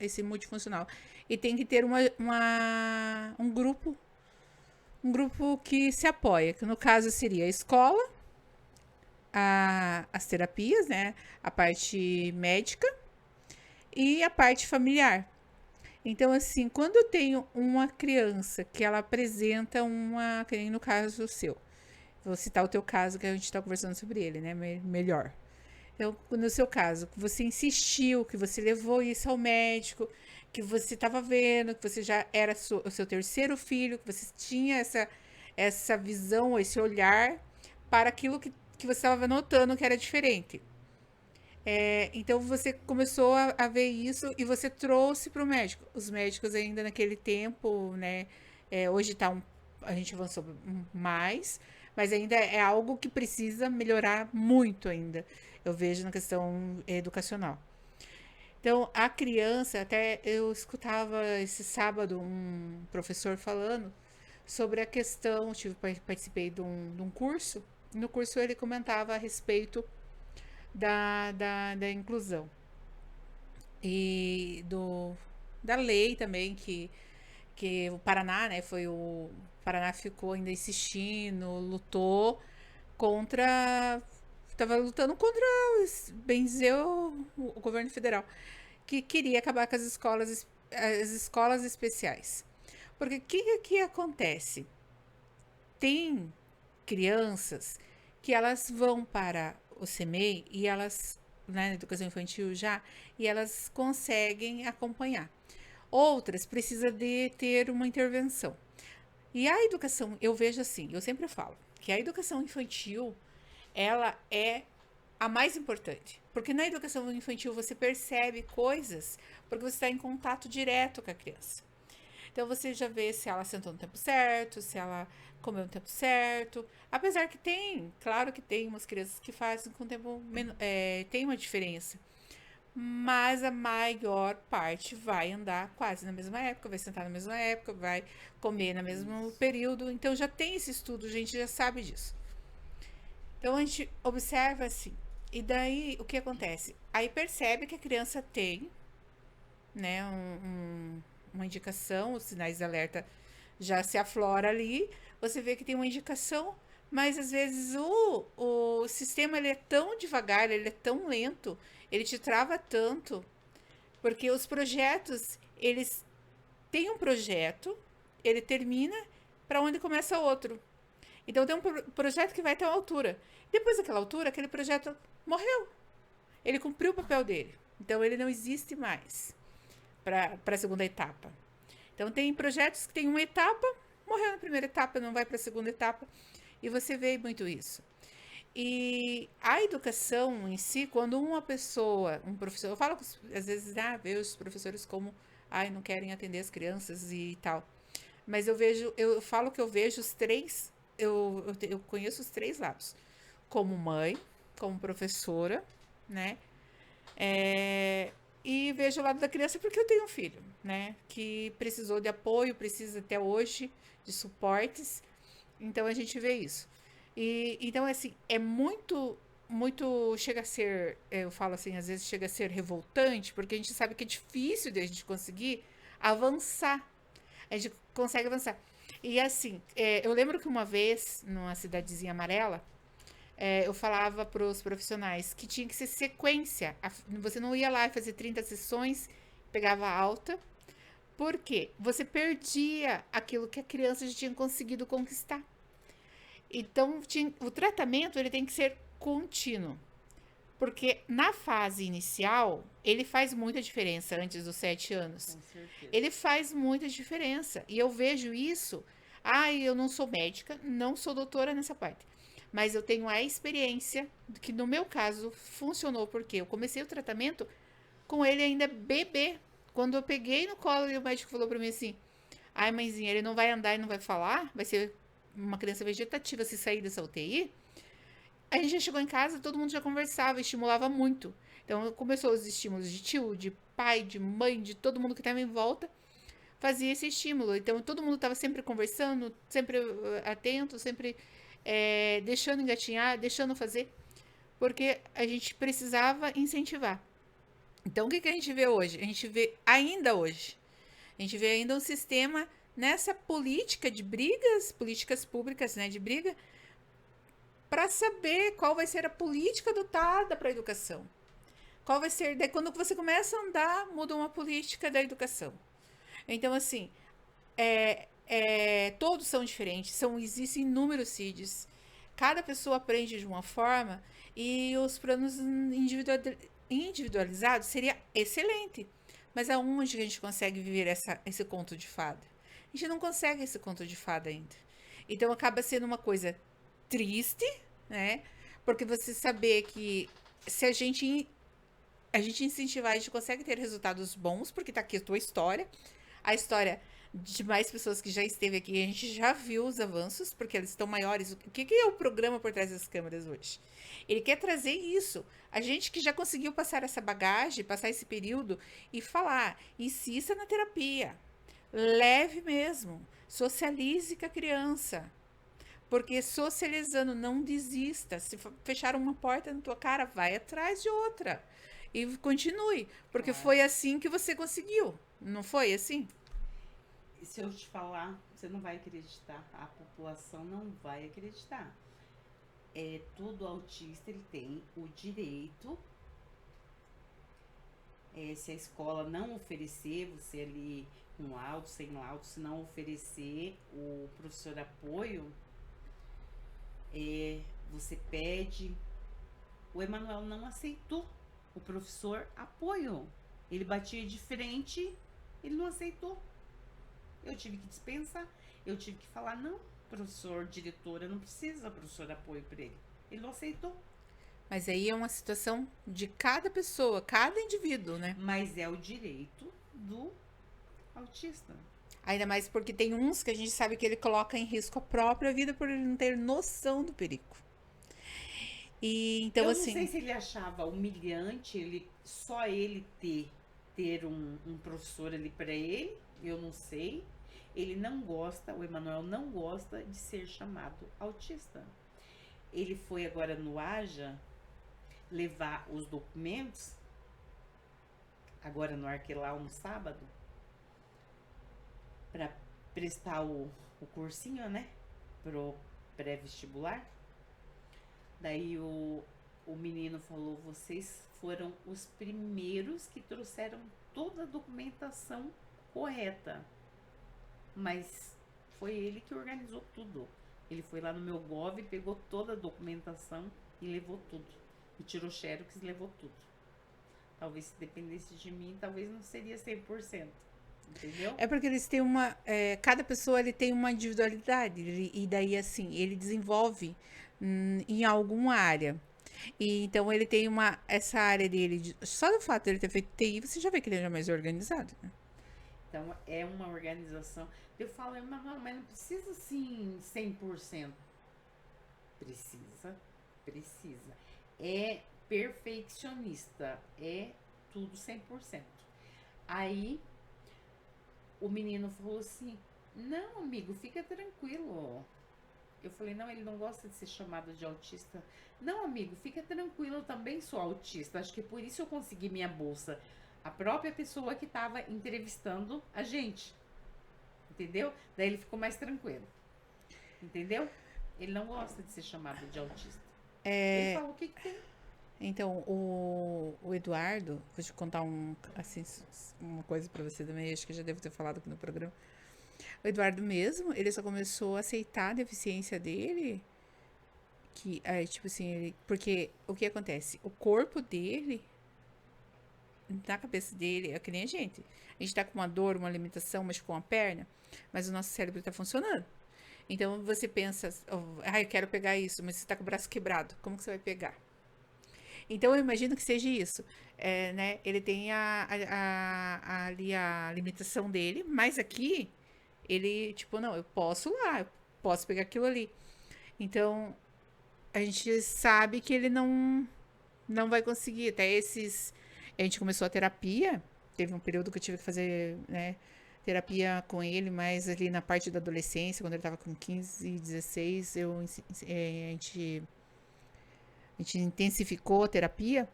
esse multifuncional. E tem que ter um grupo que se apoia, que no caso seria a escola, as terapias, né? A parte médica e a parte familiar. Então, assim, quando eu tenho uma criança que ela apresenta que nem no caso seu, vou citar o teu caso, que a gente está conversando sobre ele, né? Melhor. Então, no seu caso, que você insistiu, que você levou isso ao médico, que você estava vendo, que você já era o seu terceiro filho, que você tinha essa visão, esse olhar para aquilo que você estava notando que era diferente. Então, você começou a ver isso e você trouxe para o médico. Os médicos ainda naquele tempo, né? Hoje a gente avançou mais, mas ainda é algo que precisa melhorar muito ainda. Eu vejo na questão educacional. Então, a criança, até eu escutava esse sábado um professor falando sobre a questão, participei de um curso, no curso ele comentava a respeito da inclusão e da lei também, que o Paraná, né, o Paraná ficou ainda insistindo, estava lutando contra, bem dizer, o governo federal, que queria acabar com as escolas especiais. Porque o que acontece? Tem crianças que elas vão para o CMEI e elas, né, na educação infantil já, e elas conseguem acompanhar. Outras precisam de ter uma intervenção. E a educação, eu vejo assim, eu sempre falo, que a educação infantil, ela é a mais importante. Porque na educação infantil você percebe coisas porque você está em contato direto com a criança. Então você já vê se ela sentou no tempo certo, se ela comeu no tempo certo. Apesar que claro que tem umas crianças que fazem com o tempo, tem uma diferença. mas a maior parte vai andar quase na mesma época, vai sentar na mesma época, vai comer no mesmo período. Então já tem esse estudo, a gente já sabe disso. Então a gente observa assim. E daí o que acontece? Aí percebe que a criança tem, né, uma indicação, os sinais de alerta já se aflora ali. Você vê que tem uma indicação, mas às vezes o sistema ele é tão devagar, ele é tão lento, ele te trava tanto, porque os projetos, eles têm um projeto, ele termina para onde começa outro. Então tem um projeto que vai até uma altura. Depois daquela altura, aquele projeto morreu. Ele cumpriu o papel dele. Então ele não existe mais para a segunda etapa. Então tem projetos que tem uma etapa, morreu na primeira etapa, não vai para a segunda etapa. E você vê muito isso. E a educação em si, quando uma pessoa, um professor, eu falo às vezes, vejo os professores como, não querem atender as crianças e tal. Mas eu falo que eu vejo os três, eu conheço os três lados. Como mãe, como professora, né? E vejo o lado da criança porque eu tenho um filho, né? Que precisou de apoio, precisa até hoje de suportes. Então a gente vê isso. E então assim, é muito chega a ser, eu falo assim, às vezes chega a ser revoltante, porque a gente sabe que é difícil de a gente conseguir avançar. A gente consegue avançar. E assim, eu lembro que uma vez, numa cidadezinha amarela, eu falava para os profissionais que tinha que ser sequência. Você não ia lá e fazer 30 sessões, pegava alta, porque você perdia aquilo que a criança já tinha conseguido conquistar. Então, o tratamento ele tem que ser contínuo. Porque na fase inicial, ele faz muita diferença antes dos 7 anos. Com certeza. Ele faz muita diferença. E eu vejo isso. Eu não sou médica, não sou doutora nessa parte. Mas eu tenho a experiência que, no meu caso, funcionou. Porque eu comecei o tratamento com ele ainda bebê. Quando eu peguei no colo e o médico falou pra mim assim: mãezinha, ele não vai andar e não vai falar? Vai ser uma criança vegetativa se sair dessa UTI? A gente já chegou em casa, todo mundo já conversava, estimulava muito. Então, começou os estímulos de tio, de pai, de mãe, de todo mundo que estava em volta, fazia esse estímulo. Então, todo mundo estava sempre conversando, sempre atento, sempre deixando engatinhar, deixando fazer, porque a gente precisava incentivar. Então, o que a gente vê hoje? A gente vê ainda hoje. A gente vê ainda um sistema nessa política de brigas, políticas públicas, né, de briga, para saber qual vai ser a política adotada para a educação. Qual vai ser... Daí, quando você começa a andar, muda uma política da educação. Então, assim, todos são diferentes, existem inúmeros CIDs. Cada pessoa aprende de uma forma e os planos individualizados seria excelente. Mas aonde a gente consegue viver esse conto de fada? A gente não consegue esse conto de fada ainda. Então acaba sendo uma coisa triste, né? Porque você saber que se a gente incentivar, a gente consegue ter resultados bons, porque tá aqui a tua história, a história de mais pessoas que já esteve aqui, a gente já viu os avanços, porque eles estão maiores. O que é o programa por trás das câmeras hoje? Ele quer trazer isso. A gente que já conseguiu passar essa bagagem, passar esse período e falar, insista na terapia, leve mesmo, socialize com a criança, porque socializando, não desista. Se fechar uma porta na tua cara, vai atrás de outra e continue, porque foi assim que você conseguiu, não foi assim? Se eu te falar, você não vai acreditar, a população não vai acreditar. Todo autista ele tem o direito, se a escola não oferecer, você ali com laudo, sem laudo, se não oferecer o professor apoio, você pede. O Emanuel não aceitou o professor apoio, ele batia de frente, ele não aceitou. Eu tive que dispensar, eu tive que falar, não, professor, diretora, não precisa professor apoio para ele. Ele não aceitou. Mas aí é uma situação de cada pessoa, cada indivíduo, né? Mas é o direito do autista. Ainda mais porque tem uns que a gente sabe que ele coloca em risco a própria vida por ele não ter noção do perigo. E então, eu assim. não sei se ele achava humilhante só ele ter um professor ali para ele, eu não sei. Ele não gosta, o Emanuel não gosta de ser chamado autista. Ele foi agora no AJA levar os documentos, agora no Arquelau no sábado, para prestar o cursinho, né? Pro pré-vestibular. Daí o menino falou, vocês foram os primeiros que trouxeram toda a documentação correta. Mas foi ele que organizou tudo. Ele foi lá no meu Gov, pegou toda a documentação e levou tudo. E tirou xerox e levou tudo. Talvez se dependesse de mim, talvez não seria 100%. Entendeu? É porque eles têm uma. Cada pessoa ele tem uma individualidade. E daí, assim, ele desenvolve em alguma área. E então ele tem essa área dele. Só do fato dele ter feito TI, você já vê que ele é mais organizado, né? Então é uma organização. Eu falo, mas não precisa assim 100%. Precisa. É perfeccionista. É tudo 100%. Aí o menino falou assim, não, amigo, fica tranquilo. Eu falei, não, ele não gosta de ser chamado de autista. Não, amigo, fica tranquilo, eu também sou autista. Acho que por isso eu consegui minha bolsa. A própria pessoa que estava entrevistando a gente. Entendeu? Daí ele ficou mais tranquilo. Entendeu? Ele não gosta de ser chamado de autista. Ele falou, o que tem? Então, o Eduardo, vou te contar uma coisa pra você também, acho que eu já devo ter falado aqui no programa. O Eduardo mesmo, ele só começou a aceitar a deficiência dele, tipo assim, porque o que acontece? O corpo dele, na cabeça dele, é que nem a gente. A gente tá com uma dor, uma limitação, mas com a perna, mas o nosso cérebro tá funcionando. Então, você pensa, eu quero pegar isso, mas você tá com o braço quebrado, como que você vai pegar? Então, eu imagino que seja isso, né? Ele tem ali a limitação dele, mas aqui, ele, tipo, não, eu posso lá, eu posso pegar aquilo ali. Então, a gente sabe que ele não vai conseguir. Até a gente começou a terapia, teve um período que eu tive que fazer, né, terapia com ele, mas ali na parte da adolescência, quando ele tava com 15, 16, a gente intensificou a terapia,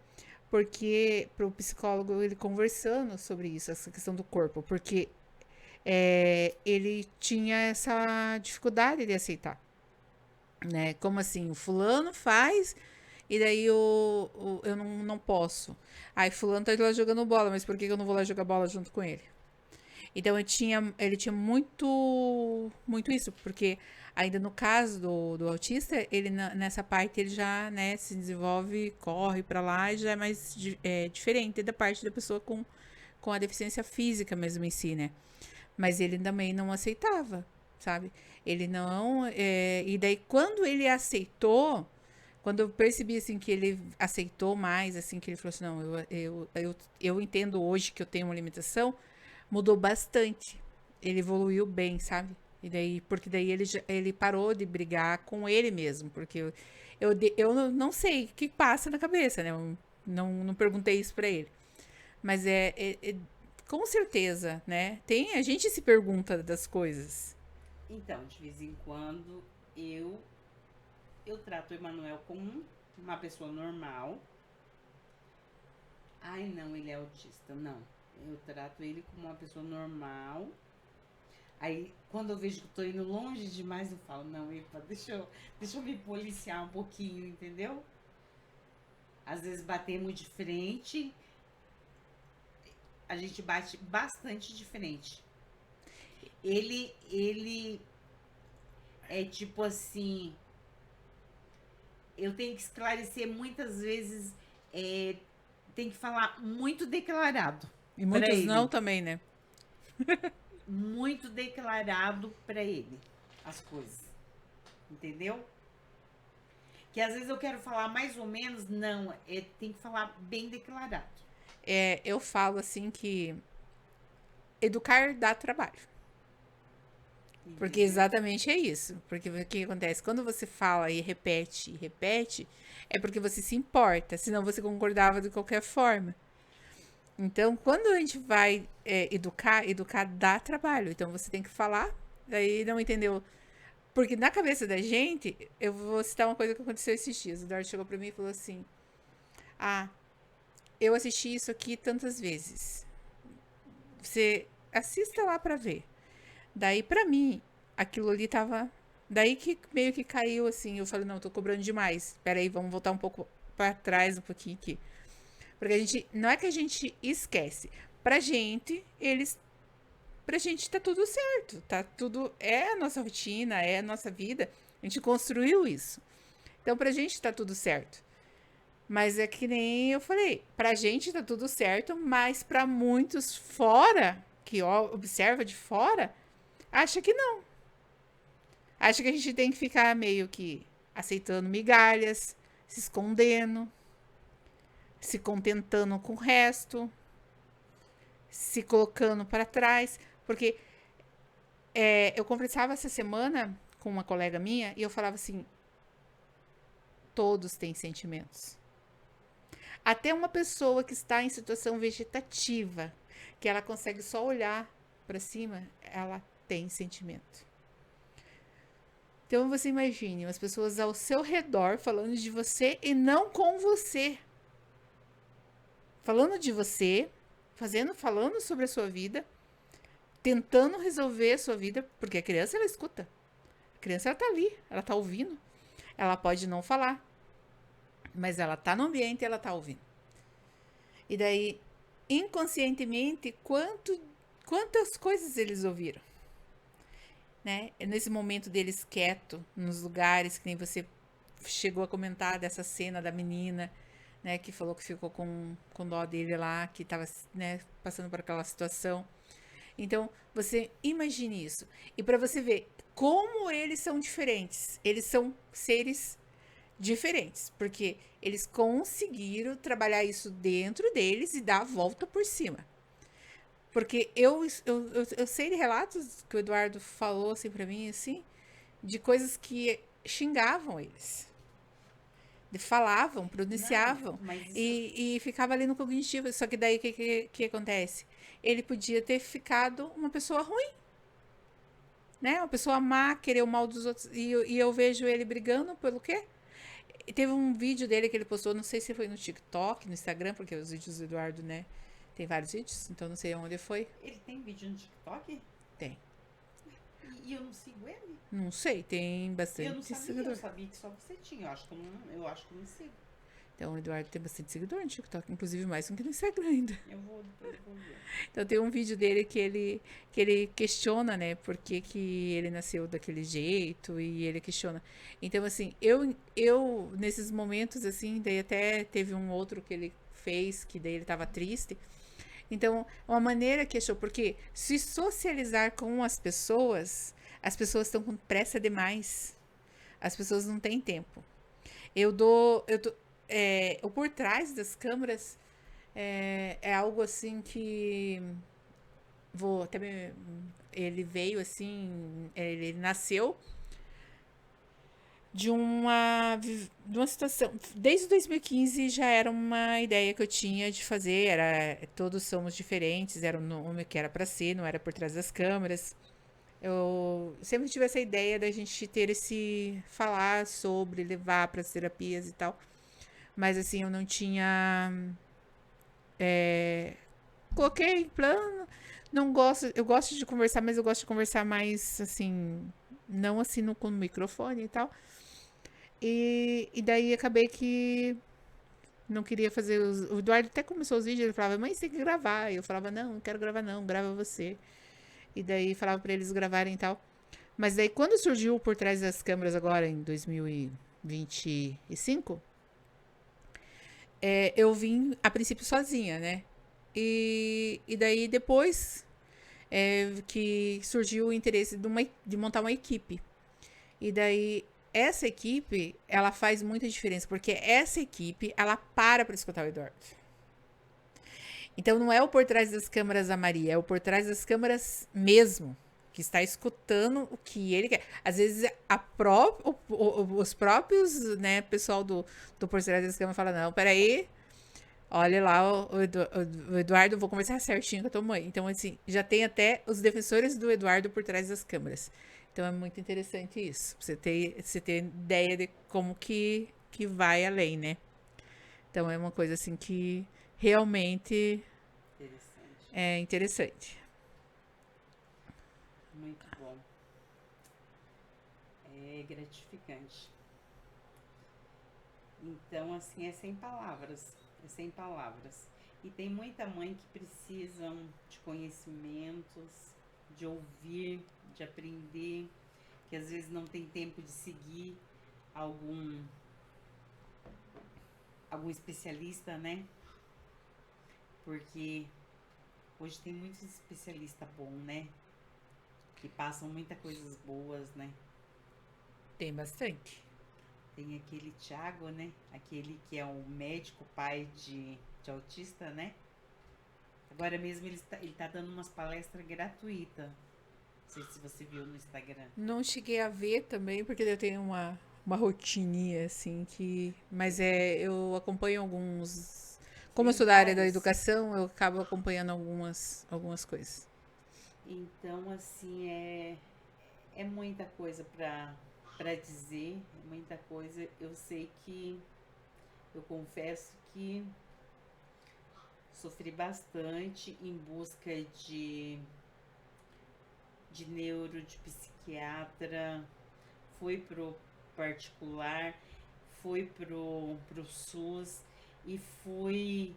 porque pro psicólogo ele conversando sobre isso, essa questão do corpo, porque ele tinha essa dificuldade de aceitar, né? Como assim, o fulano faz e daí eu não posso. Aí fulano tá lá jogando bola, mas por que eu não vou lá jogar bola junto com ele? Então ele tinha muito isso, porque ainda no caso do autista, ele nessa parte ele já, né, se desenvolve, corre pra lá e já é mais diferente da parte da pessoa com a deficiência física mesmo em si, né? Mas ele também não aceitava, sabe? Ele não. E daí quando ele aceitou, quando eu percebi assim que ele aceitou mais, assim, que ele falou assim, não, eu entendo hoje que eu tenho uma limitação, mudou bastante. Ele evoluiu bem, sabe? Porque daí ele parou de brigar com ele mesmo, porque eu não sei o que passa na cabeça, né? Eu não perguntei isso pra ele. Mas com certeza, né? A gente se pergunta das coisas. Então, de vez em quando, eu trato o Emanuel como uma pessoa normal. Ai, não, ele é autista. Não. Eu trato ele como uma pessoa normal. Aí, quando eu vejo que eu tô indo longe demais, eu falo, não, epa, deixa eu me policiar um pouquinho, entendeu? Às vezes batemos de frente, a gente bate bastante de frente. Ele é tipo assim, eu tenho que esclarecer muitas vezes, tem que falar muito declarado. E muitos não também, né? Muito declarado pra ele as coisas, entendeu? Que às vezes eu quero falar mais ou menos, não, tem que falar bem declarado. Eu falo assim que educar dá trabalho. Porque exatamente é isso. Porque o que acontece? Quando você fala e repete, é porque você se importa. Senão você concordava de qualquer forma. Então, quando a gente vai educar dá trabalho. Então, você tem que falar. Daí não entendeu. Porque na cabeça da gente, eu vou citar uma coisa que aconteceu esses dias. O Eduardo chegou pra mim e falou assim: Ah, eu assisti isso aqui tantas vezes. Você assista lá pra ver. Daí, pra mim, aquilo ali tava. Daí que meio que caiu assim. Eu falei: Não, eu tô cobrando demais. Peraí, vamos voltar um pouco pra trás, um pouquinho aqui. Porque a gente. Não é que a gente esquece. Pra gente, pra gente tá tudo certo, tá tudo, é a nossa rotina, é a nossa vida, a gente construiu isso. Então pra gente tá tudo certo. Mas é que nem eu falei, pra gente tá tudo certo, mas pra muitos fora, que observa de fora, acha que não. Acha que a gente tem que ficar meio que aceitando migalhas, se escondendo, se contentando com o resto, se colocando para trás. Porque eu conversava essa semana com uma colega minha e eu falava assim: todos têm sentimentos. Até uma pessoa que está em situação vegetativa, que ela consegue só olhar para cima, ela tem sentimento. Então você imagine as pessoas ao seu redor falando de você e não com você. Falando de você, falando sobre a sua vida, tentando resolver a sua vida, porque a criança, ela escuta. A criança, ela tá ali, ela tá ouvindo. Ela pode não falar, mas ela tá no ambiente e ela tá ouvindo. E daí, inconscientemente, quantas coisas eles ouviram, né? Nesse momento deles quieto, nos lugares, que nem você chegou a comentar dessa cena da menina, né, que falou que ficou com dó dele lá, que tava, né, passando por aquela situação. Então, você imagine isso. E para você ver como eles são diferentes. Eles são seres diferentes. Porque eles conseguiram trabalhar isso dentro deles e dar a volta por cima. Porque eu sei de relatos que o Eduardo falou assim pra mim, assim, de coisas que xingavam eles. Falavam, pronunciavam. Não, mas isso... e ficava ali no cognitivo. Só que daí o que acontece? Ele podia ter ficado uma pessoa ruim, né? Uma pessoa má, querer o mal dos outros. E eu vejo ele brigando pelo quê? E teve um vídeo dele que ele postou, não sei se foi no TikTok, no Instagram, porque os vídeos do Eduardo, né? Tem vários vídeos, então não sei onde foi. Ele tem vídeo no TikTok? Tem. E eu não sigo ele? Não sei, tem bastante Eu não sabia, seguidor. eu sabia que só você tinha. Eu acho que eu não sigo. Então o Eduardo tem bastante seguidor no TikTok, inclusive mais do que no Instagram ainda. Depois eu vou ver. Então tem um vídeo dele que ele questiona, né, por que ele nasceu daquele jeito, e ele questiona. Então, assim, eu nesses momentos, assim, daí até teve um outro que ele fez, que daí ele tava triste. Então, uma maneira que achou, porque se socializar com as pessoas estão com pressa demais. As pessoas não têm tempo. O por trás das câmeras é algo assim que ele veio assim, ele nasceu de uma situação. Desde 2015 já era uma ideia que eu tinha de fazer, todos somos diferentes, era o nome que era para ser, não era por trás das câmeras. Eu sempre tive essa ideia da gente ter falar sobre, levar para as terapias e tal. Mas assim, eu não tinha. Coloquei em plano. Não gosto. Eu gosto de conversar, mas eu gosto de conversar mais assim. Não assim com o microfone e tal. E daí acabei que não queria fazer. O Eduardo até começou os vídeos, ele falava, mas tem que gravar. E eu falava, não quero gravar, não, grava você. E daí falava pra eles gravarem e tal. Mas daí quando surgiu Por Trás das Câmeras agora, em 2025. Eu vim, a princípio, sozinha, né? E daí, depois que surgiu o interesse de montar uma equipe. E daí, essa equipe, ela faz muita diferença, porque essa equipe, ela para escutar o Eduardo. Então, não é o Por Trás das Câmeras da Maria, é o Por Trás das Câmeras mesmo. que está escutando o que ele quer. Às vezes os próprios, né, pessoal do Por Trás das Câmeras fala, não, peraí, olha lá o Eduardo, eu vou conversar certinho com a tua mãe. Então, assim, já tem até os defensores do Eduardo por trás das câmeras. Então, é muito interessante isso. Pra você ter ideia de como que vai além, né? Então, é uma coisa, assim, que realmente Interessante. é interessante. Muito bom. É gratificante. Então, assim, é sem palavras. É sem palavras. E tem muita mãe que precisam de conhecimentos, de ouvir, de aprender, que às vezes não tem tempo de seguir algum especialista, né? Porque hoje tem muitos especialistas bons, né? Que passam muitas coisas boas, né? Tem bastante. Tem aquele Thiago, né? Aquele que é um médico pai de autista, né? Agora mesmo ele tá dando umas palestras gratuitas. Não sei se você viu no Instagram. Não cheguei a ver também, porque eu tenho uma rotininha, assim, que... Mas eu acompanho alguns... Como eu sou da área da educação, eu acabo acompanhando algumas coisas. Então, assim, é muita coisa pra dizer, é muita coisa. Eu sei que, eu confesso que sofri bastante em busca de neuro, de psiquiatra, fui pro particular, fui pro SUS e fui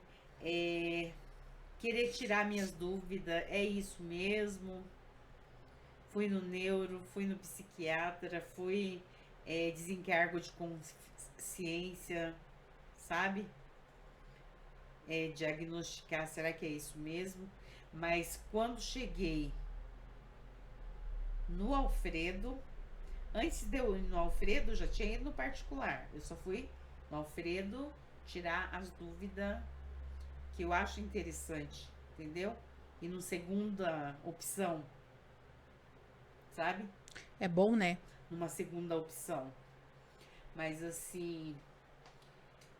querer tirar minhas dúvidas, é isso mesmo? Fui no neuro, fui no psiquiatra, fui desencargo de consciência, sabe? Diagnosticar, será que é isso mesmo? Mas quando cheguei no Alfredo, antes de eu ir no Alfredo, eu já tinha ido no particular. Eu só fui no Alfredo tirar as dúvidas que eu acho interessante, entendeu? E no segunda opção, sabe? É bom, né? Numa segunda opção. Mas assim,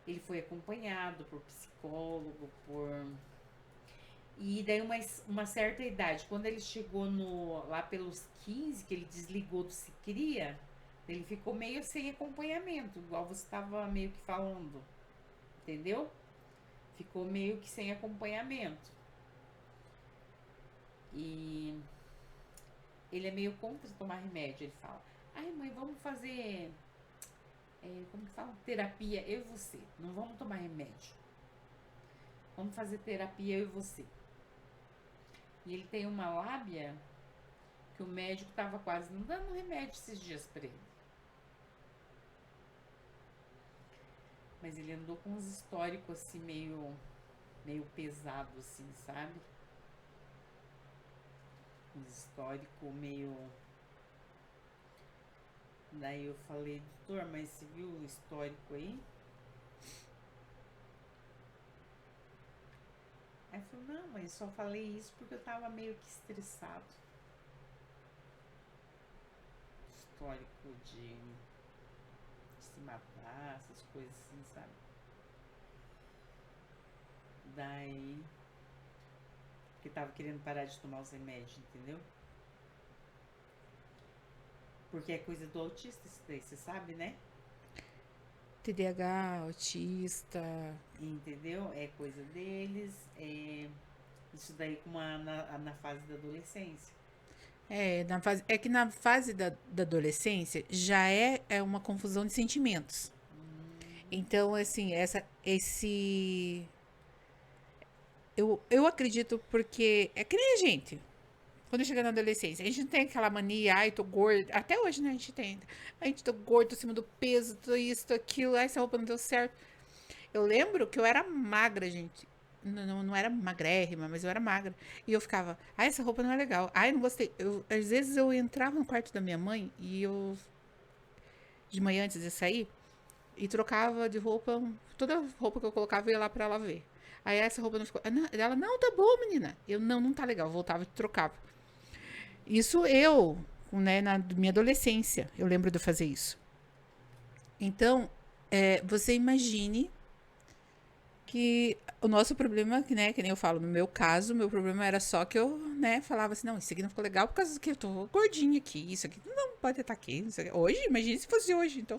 ele foi acompanhado por psicólogo, E daí uma certa idade, quando ele chegou lá pelos 15, que ele desligou do Sicria, ele ficou meio sem acompanhamento, igual você estava meio que falando, entendeu? Ficou meio que sem acompanhamento. E ele é meio contra tomar remédio, ele fala, ai mãe, vamos fazer, como que fala? Terapia, eu e você, não vamos tomar remédio. Vamos fazer terapia, eu e você. E ele tem uma lábia que o médico tava quase não dando remédio esses dias pra ele. Mas ele andou com uns históricos assim meio pesado assim, sabe? Um histórico meio... Daí eu falei, doutor, mas você viu o histórico aí? Aí ele falou, não, mas só falei isso porque eu tava meio que estressado. Histórico de se matar, essas coisas assim, sabe? Daí, porque tava querendo parar de tomar os remédios, entendeu? Porque é coisa do autista isso daí, você sabe, né? TDAH, autista. Entendeu? É coisa deles, isso daí na fase da adolescência. É que na fase da adolescência já é uma confusão de sentimentos. Então, assim, eu acredito porque é que nem a gente. Quando chega na adolescência, a gente não tem aquela mania, ai, tô gorda. Até hoje, né, a gente tô gordo, tô acima do peso, tô isso, tô aquilo, ai, essa roupa não deu certo. Eu lembro que eu era magra, gente. Não era magrérrima, mas eu era magra. E eu ficava, ai, essa roupa não é legal. Ai, não gostei. Às vezes eu entrava no quarto da minha mãe e eu, de manhã antes de sair, e trocava de roupa, toda roupa que eu colocava eu ia lá pra ela ver. Aí essa roupa não ficou. Ela, não, tá boa, menina. Eu, não tá legal. Eu voltava e trocava. Isso eu, né, na minha adolescência, eu lembro de eu fazer isso. Então, você imagine que o nosso problema, né, que nem eu falo, no meu caso, meu problema era só que eu, né, falava assim, não, isso aqui não ficou legal por causa que eu tô gordinha aqui, isso aqui não pode estar aqui. Isso aqui. Hoje, imagine se fosse hoje, então.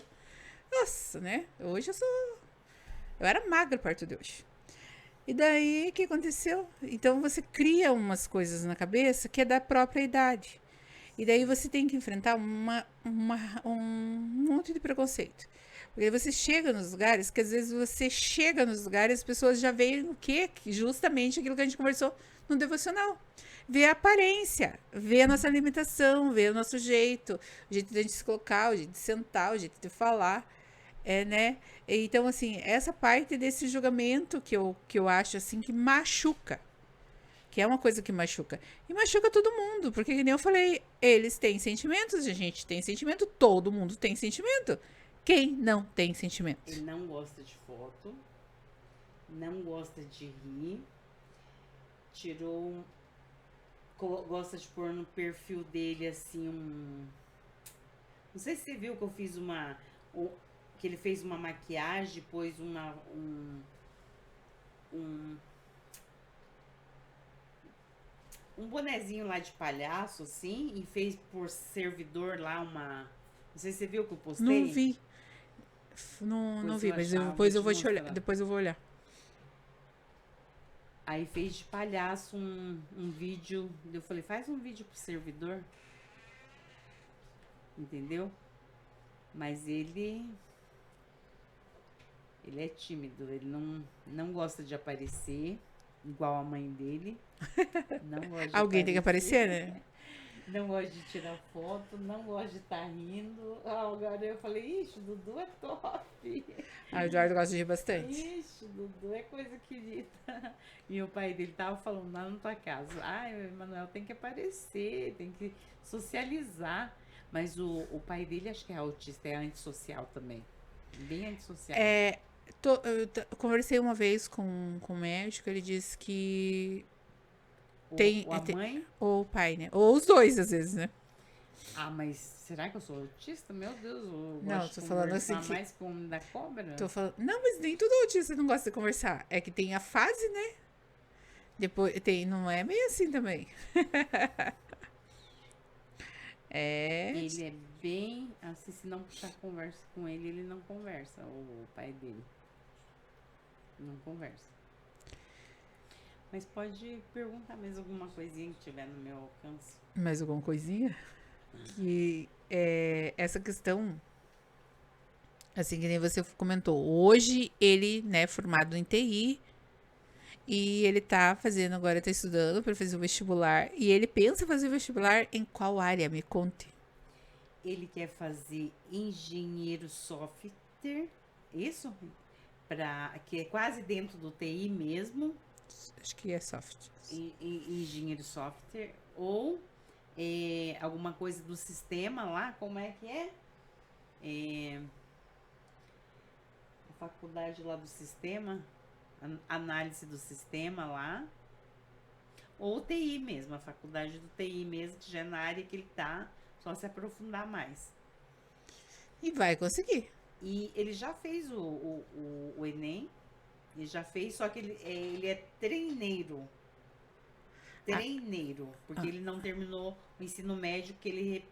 Nossa, né? Hoje eu era magra perto de hoje. E daí, o que aconteceu? Então, você cria umas coisas na cabeça que é da própria idade. E daí você tem que enfrentar um monte de preconceito. Porque você chega nos lugares, que às vezes você chega nos lugares, as pessoas já veem o quê? Justamente aquilo que a gente conversou no devocional. Vê a aparência, vê a nossa alimentação, vê o nosso jeito, o jeito de a gente se colocar, o jeito de sentar, o jeito de falar. Né? Então, assim, essa parte desse julgamento que eu acho, assim, que machuca. Que é uma coisa que machuca. E machuca todo mundo, porque, como eu falei, eles têm sentimentos, a gente tem sentimento, todo mundo tem sentimento. Quem não tem sentimento? Ele não gosta de foto, não gosta de rir, gosta de pôr no perfil dele, assim, não sei se você viu que eu fiz que ele fez uma maquiagem, pôs um bonezinho lá de palhaço, assim, e fez por servidor lá não sei se você viu que eu postei. Não vi. Não vi, mas depois eu vou te olhar. Depois eu vou olhar. Aí fez de palhaço um vídeo. Eu falei, faz um vídeo pro servidor. Entendeu? Mas ele é tímido, ele não gosta de aparecer, igual a mãe dele. Não gosta de Alguém tem que aparecer, né? Não gosta de tirar foto, não gosta de estar rindo. Agora eu falei, ixi, Dudu é top. O Eduardo gosta de rir bastante. Ixi, Dudu é coisa querida. E o pai dele tava falando lá na tua casa, ai, Emanuel tem que aparecer, tem que socializar. Mas o pai dele acho que é autista, é antissocial também. Bem antissocial. Eu conversei uma vez com um médico, ele disse que Ou a mãe? ou o pai, né? Ou os dois, às vezes, né? Ah, mas será que eu sou autista? Meu Deus, eu Não, gosto tô de falando conversar assim que- mais com o da cobra. Tô falando, não, mas nem todo autista não gosta de conversar. É que tem a fase, né? Depois não é meio assim também. Ele é bem assim, se não puxar conversa com ele, ele não conversa, o pai dele. Não conversa. Mas pode perguntar mais alguma coisinha que tiver no meu alcance. Mais alguma coisinha? Que essa questão, assim, que nem você comentou. Hoje ele, né, formado em TI, e ele tá estudando para fazer o vestibular. E ele pensa fazer o vestibular em qual área? Me conte. Ele quer fazer engenheiro software, isso? Que é quase dentro do TI mesmo. Acho que é soft. Engenheiro software. Ou alguma coisa do sistema lá, como é que é? A faculdade lá do sistema, análise do sistema lá. Ou TI mesmo, a faculdade do TI mesmo, que já é na área que ele tá, só se aprofundar mais. E vai conseguir. E ele já fez o Enem, ele já fez, só que ele é treineiro. Porque ele não terminou o ensino médio, que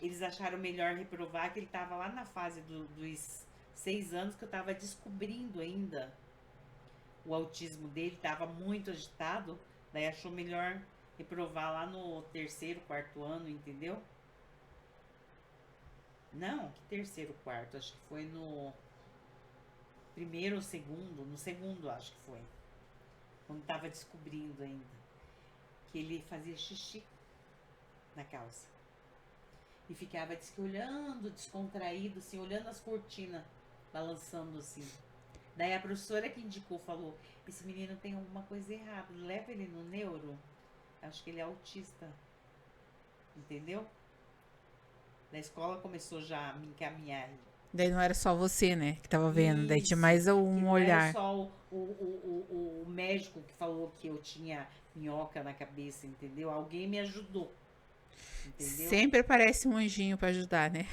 eles acharam melhor reprovar, que ele tava lá na fase dos 6 anos, que eu tava descobrindo ainda o autismo dele, tava muito agitado, daí achou melhor reprovar lá no 3º, 4º ano, entendeu? Não, que 3º, 4º, acho que foi no 1º ou 2º, no 2º acho que foi, quando tava descobrindo ainda, que ele fazia xixi na calça, e ficava, diz que olhando, descontraído, assim, olhando as cortinas, balançando assim. Daí a professora que indicou falou, esse menino tem alguma coisa errada, leva ele no neuro, acho que ele é autista, entendeu? Da escola começou já a me encaminhar. Daí não era só você, né, que tava vendo. Daí tinha Isso, mais que um não olhar. era só o médico que falou que eu tinha minhoca na cabeça, entendeu? Alguém me ajudou. Entendeu? Sempre aparece um anjinho pra ajudar, né?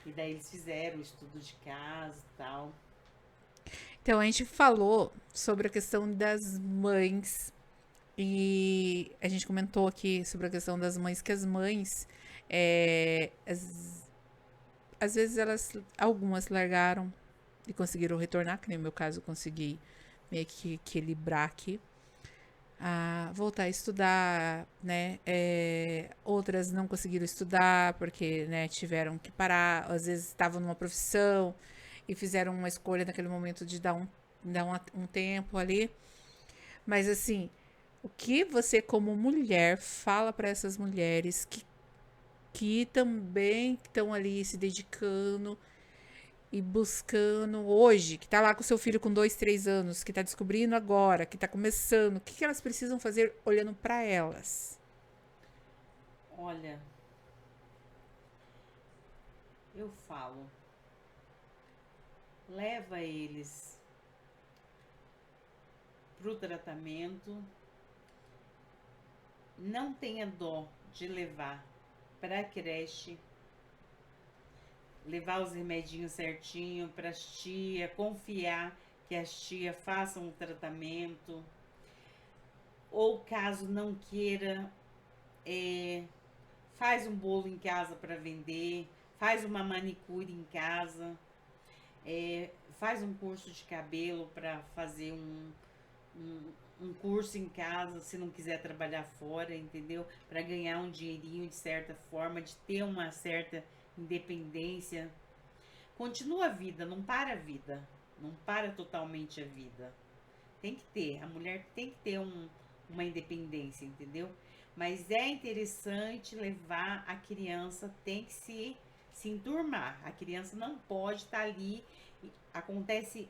E daí eles fizeram o estudo de casa e tal. Então, a gente falou sobre a questão das mães. E a gente comentou aqui sobre a questão das mães, que as mães, às vezes algumas largaram e conseguiram retornar, que nem no meu caso eu consegui meio que equilibrar aqui, voltar a estudar, né? Outras não conseguiram estudar porque, né, tiveram que parar, às vezes estavam numa profissão e fizeram uma escolha naquele momento de dar um tempo ali. Mas assim, o que você como mulher fala para essas mulheres que também estão ali se dedicando e buscando hoje, que tá lá com seu filho com 2, 3 anos, que tá descobrindo agora, que tá começando, o que elas precisam fazer olhando para elas? Olha, eu falo, leva eles pro tratamento, não tenha dó de levar pra creche, levar os remedinhos certinho para as tia, confiar que as tia façam o tratamento, ou caso não queira, faz um bolo em casa para vender, faz uma manicure em casa, faz um curso de cabelo para fazer um curso em casa, se não quiser trabalhar fora, entendeu? Para ganhar um dinheirinho de certa forma, de ter uma certa independência. Continua a vida, não para a vida. Não para totalmente a vida. Tem que ter, a mulher tem que ter uma independência, entendeu? Mas é interessante levar a criança, tem que se enturmar. A criança não pode estar ali. Acontece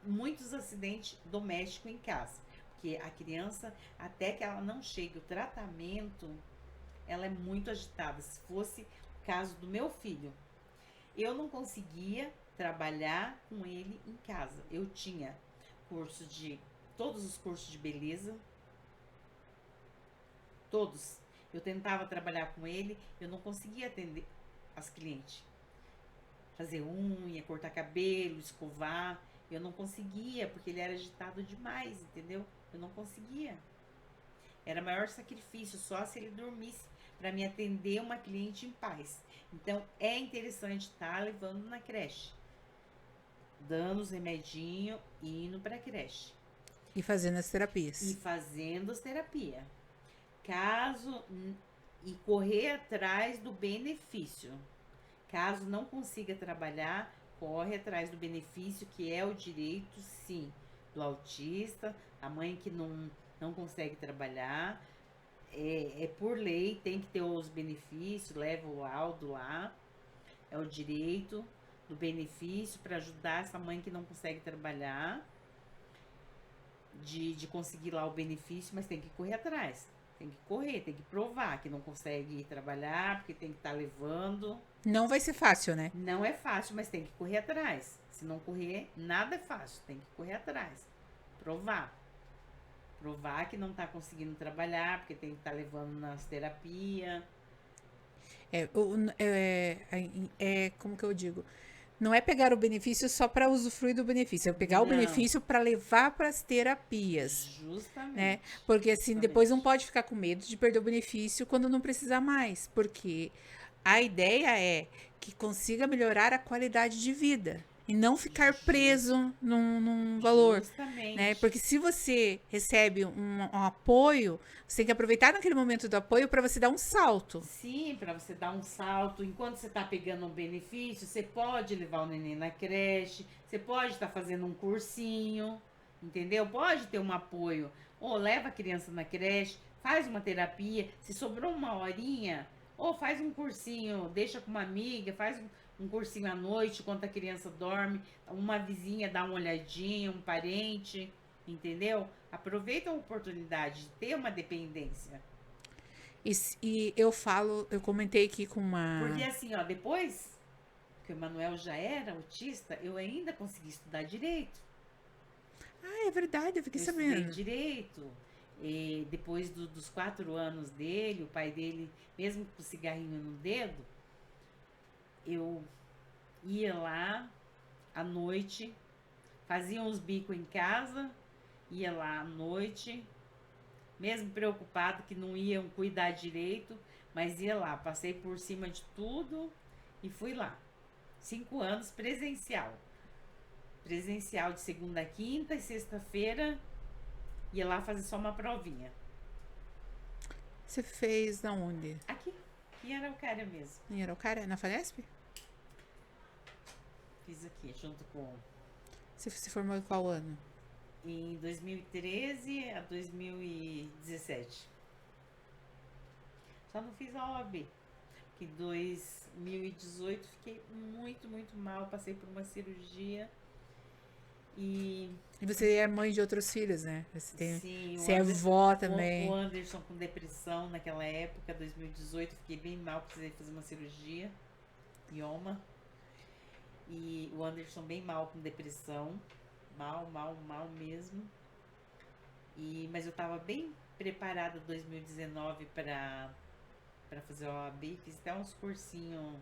muitos acidentes domésticos em casa. Porque a criança, até que ela não chegue o tratamento, ela é muito agitada. Se fosse o caso do meu filho, eu não conseguia trabalhar com ele em casa. Eu tinha todos os cursos de beleza, todos. Eu tentava trabalhar com ele, eu não conseguia atender as clientes. Fazer unha, cortar cabelo, escovar, eu não conseguia, porque ele era agitado demais, entendeu? Eu não conseguia. Era maior sacrifício, só se ele dormisse para me atender uma cliente em paz. Então, é interessante estar levando na creche, dando os remedinhos e indo para a creche. E fazendo as terapias. E fazendo as terapias. E correr atrás do benefício. Caso não consiga trabalhar, corre atrás do benefício, que é o direito, sim, do autista, a mãe que não consegue trabalhar, por lei, tem que ter os benefícios, leva o laudo lá, é o direito do benefício para ajudar essa mãe que não consegue trabalhar, de conseguir lá o benefício, mas tem que correr atrás, tem que correr, tem que provar que não consegue ir trabalhar, porque tem que estar levando. Não vai ser fácil, né? Não é fácil, mas tem que correr atrás. Se não correr, nada é fácil, tem que correr atrás, provar que não tá conseguindo trabalhar, porque tem que estar levando nas terapias. Como que eu digo? Não é pegar o benefício só para usufruir do benefício, é pegar o Não. benefício para levar para as terapias, Justamente. né? Porque assim, depois não pode ficar com medo de perder o benefício quando não precisar mais, porque a ideia é que consiga melhorar a qualidade de vida e não ficar preso num valor. Justamente. Né? Porque se você recebe um apoio, você tem que aproveitar naquele momento do apoio para você dar um salto. Sim, para você dar um salto. Enquanto você tá pegando um benefício, você pode levar o neném na creche, você pode estar fazendo um cursinho, entendeu? Pode ter um apoio. Ou leva a criança na creche, faz uma terapia. Se sobrou uma horinha, ou faz um cursinho, deixa com uma amiga, faz um cursinho à noite, enquanto a criança dorme, uma vizinha dá uma olhadinha, um parente, entendeu? Aproveita a oportunidade de ter uma dependência. E eu comentei aqui com uma... Porque assim, ó, depois que o Emanuel já era autista, eu ainda consegui estudar direito. Ah, é verdade, eu fiquei Eu sabendo. estudei direito. E depois dos 4 anos dele, o pai dele, mesmo com o cigarrinho no dedo, eu ia lá à noite, fazia uns bicos em casa, ia lá à noite, mesmo preocupado que não iam cuidar direito, mas ia lá, passei por cima de tudo e fui lá. 5 anos presencial. Presencial de segunda a quinta e sexta-feira, ia lá fazer só uma provinha. Você fez na onde? Aqui, em Araucária mesmo. Em Araucária? Na Fanesp? Fiz aqui, junto com... Você se formou em qual ano? Em 2013 a 2017. Só não fiz a OAB. Que em 2018 fiquei muito, muito mal. Passei por uma cirurgia. E você é mãe de outros filhos, né? sim, você é avó também. O Anderson com depressão naquela época, 2018, fiquei bem mal, precisei fazer uma cirurgia, mioma. E o Anderson bem mal com depressão, mal mesmo. Mas eu tava bem preparada 2019 para fazer a OAB, fiz até uns cursinhos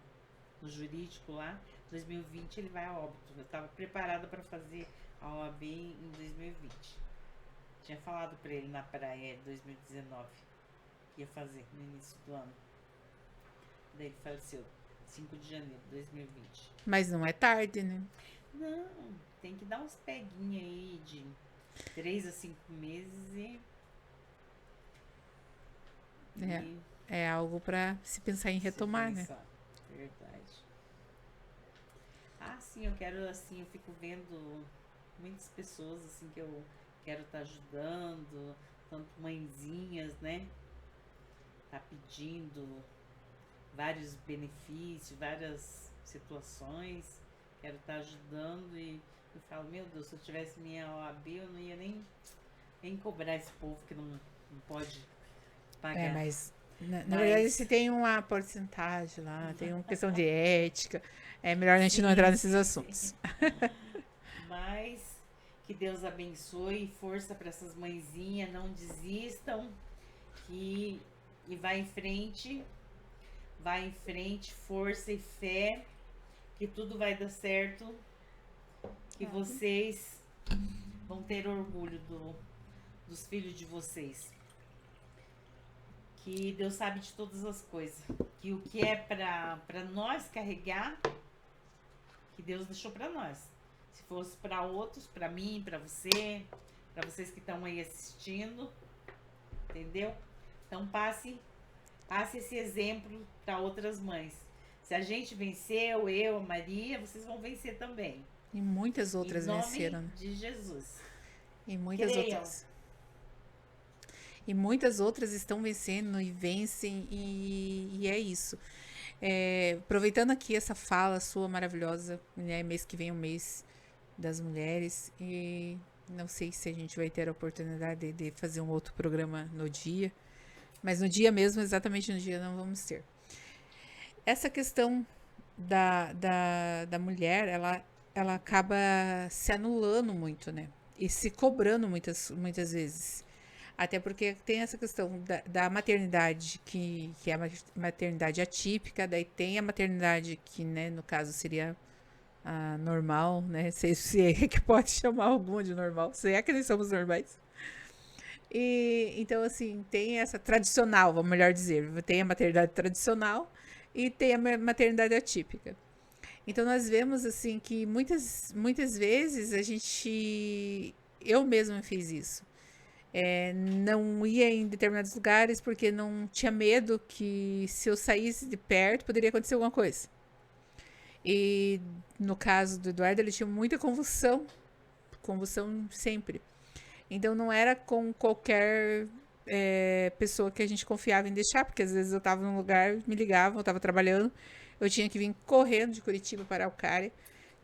no jurídico lá. 2020 ele vai a óbito. Eu tava preparada para fazer a OAB em 2020. Tinha falado para ele na praia 2019 que ia fazer no início do ano. Daí ele faleceu 5 de janeiro de 2020. Mas não é tarde, né? Não, tem que dar uns peguinhos aí de 3 a 5 meses É algo para se pensar em retomar, né? Verdade. Ah, sim, eu quero, assim, eu fico vendo muitas pessoas, assim, que eu quero estar ajudando, tanto mãezinhas, né? Tá pedindo vários benefícios, várias situações, quero estar ajudando e eu falo, meu Deus, se eu tivesse minha OAB, eu não ia nem cobrar esse povo que não pode pagar. Mas na verdade, se tem uma porcentagem lá, tem uma questão de ética, é melhor a gente não entrar nesses assuntos. Mas que Deus abençoe, força para essas mãezinhas, não desistam, e vai em frente, força e fé, que tudo vai dar certo, que vocês vão ter orgulho dos filhos de vocês. Que Deus sabe de todas as coisas. Que o que é para nós carregar, que Deus deixou para nós. Se fosse para outros, para mim, para você, para vocês que estão aí assistindo, entendeu? Então passe esse exemplo para outras mães. Se a gente venceu, eu, a Maria, vocês vão vencer também. E muitas outras venceram. Em nome de Jesus. E muitas Creiam. outras. E muitas outras estão vencendo e vencem, e é isso. Aproveitando aqui essa fala sua maravilhosa, né? Mês que vem é o mês das mulheres, e não sei se a gente vai ter a oportunidade de fazer um outro programa no dia, mas no dia mesmo, exatamente no dia, não vamos ter. Essa questão da mulher, ela acaba se anulando muito, né? E se cobrando muitas vezes. Até porque tem essa questão da maternidade, que é a maternidade atípica, daí tem a maternidade que, né, no caso seria a normal, né? Se é que pode chamar alguma de normal, se é que nós somos normais. E então, assim, tem essa tradicional, vamos melhor dizer, tem a maternidade tradicional e tem a maternidade atípica. Então, nós vemos, assim, que muitas vezes eu mesma fiz isso. Não ia em determinados lugares porque não tinha medo que, se eu saísse de perto, poderia acontecer alguma coisa. E no caso do Eduardo, ele tinha muita convulsão sempre. Então não era com qualquer pessoa que a gente confiava em deixar, porque às vezes eu estava num lugar, me ligavam, eu estava trabalhando, eu tinha que vir correndo de Curitiba para Araucária,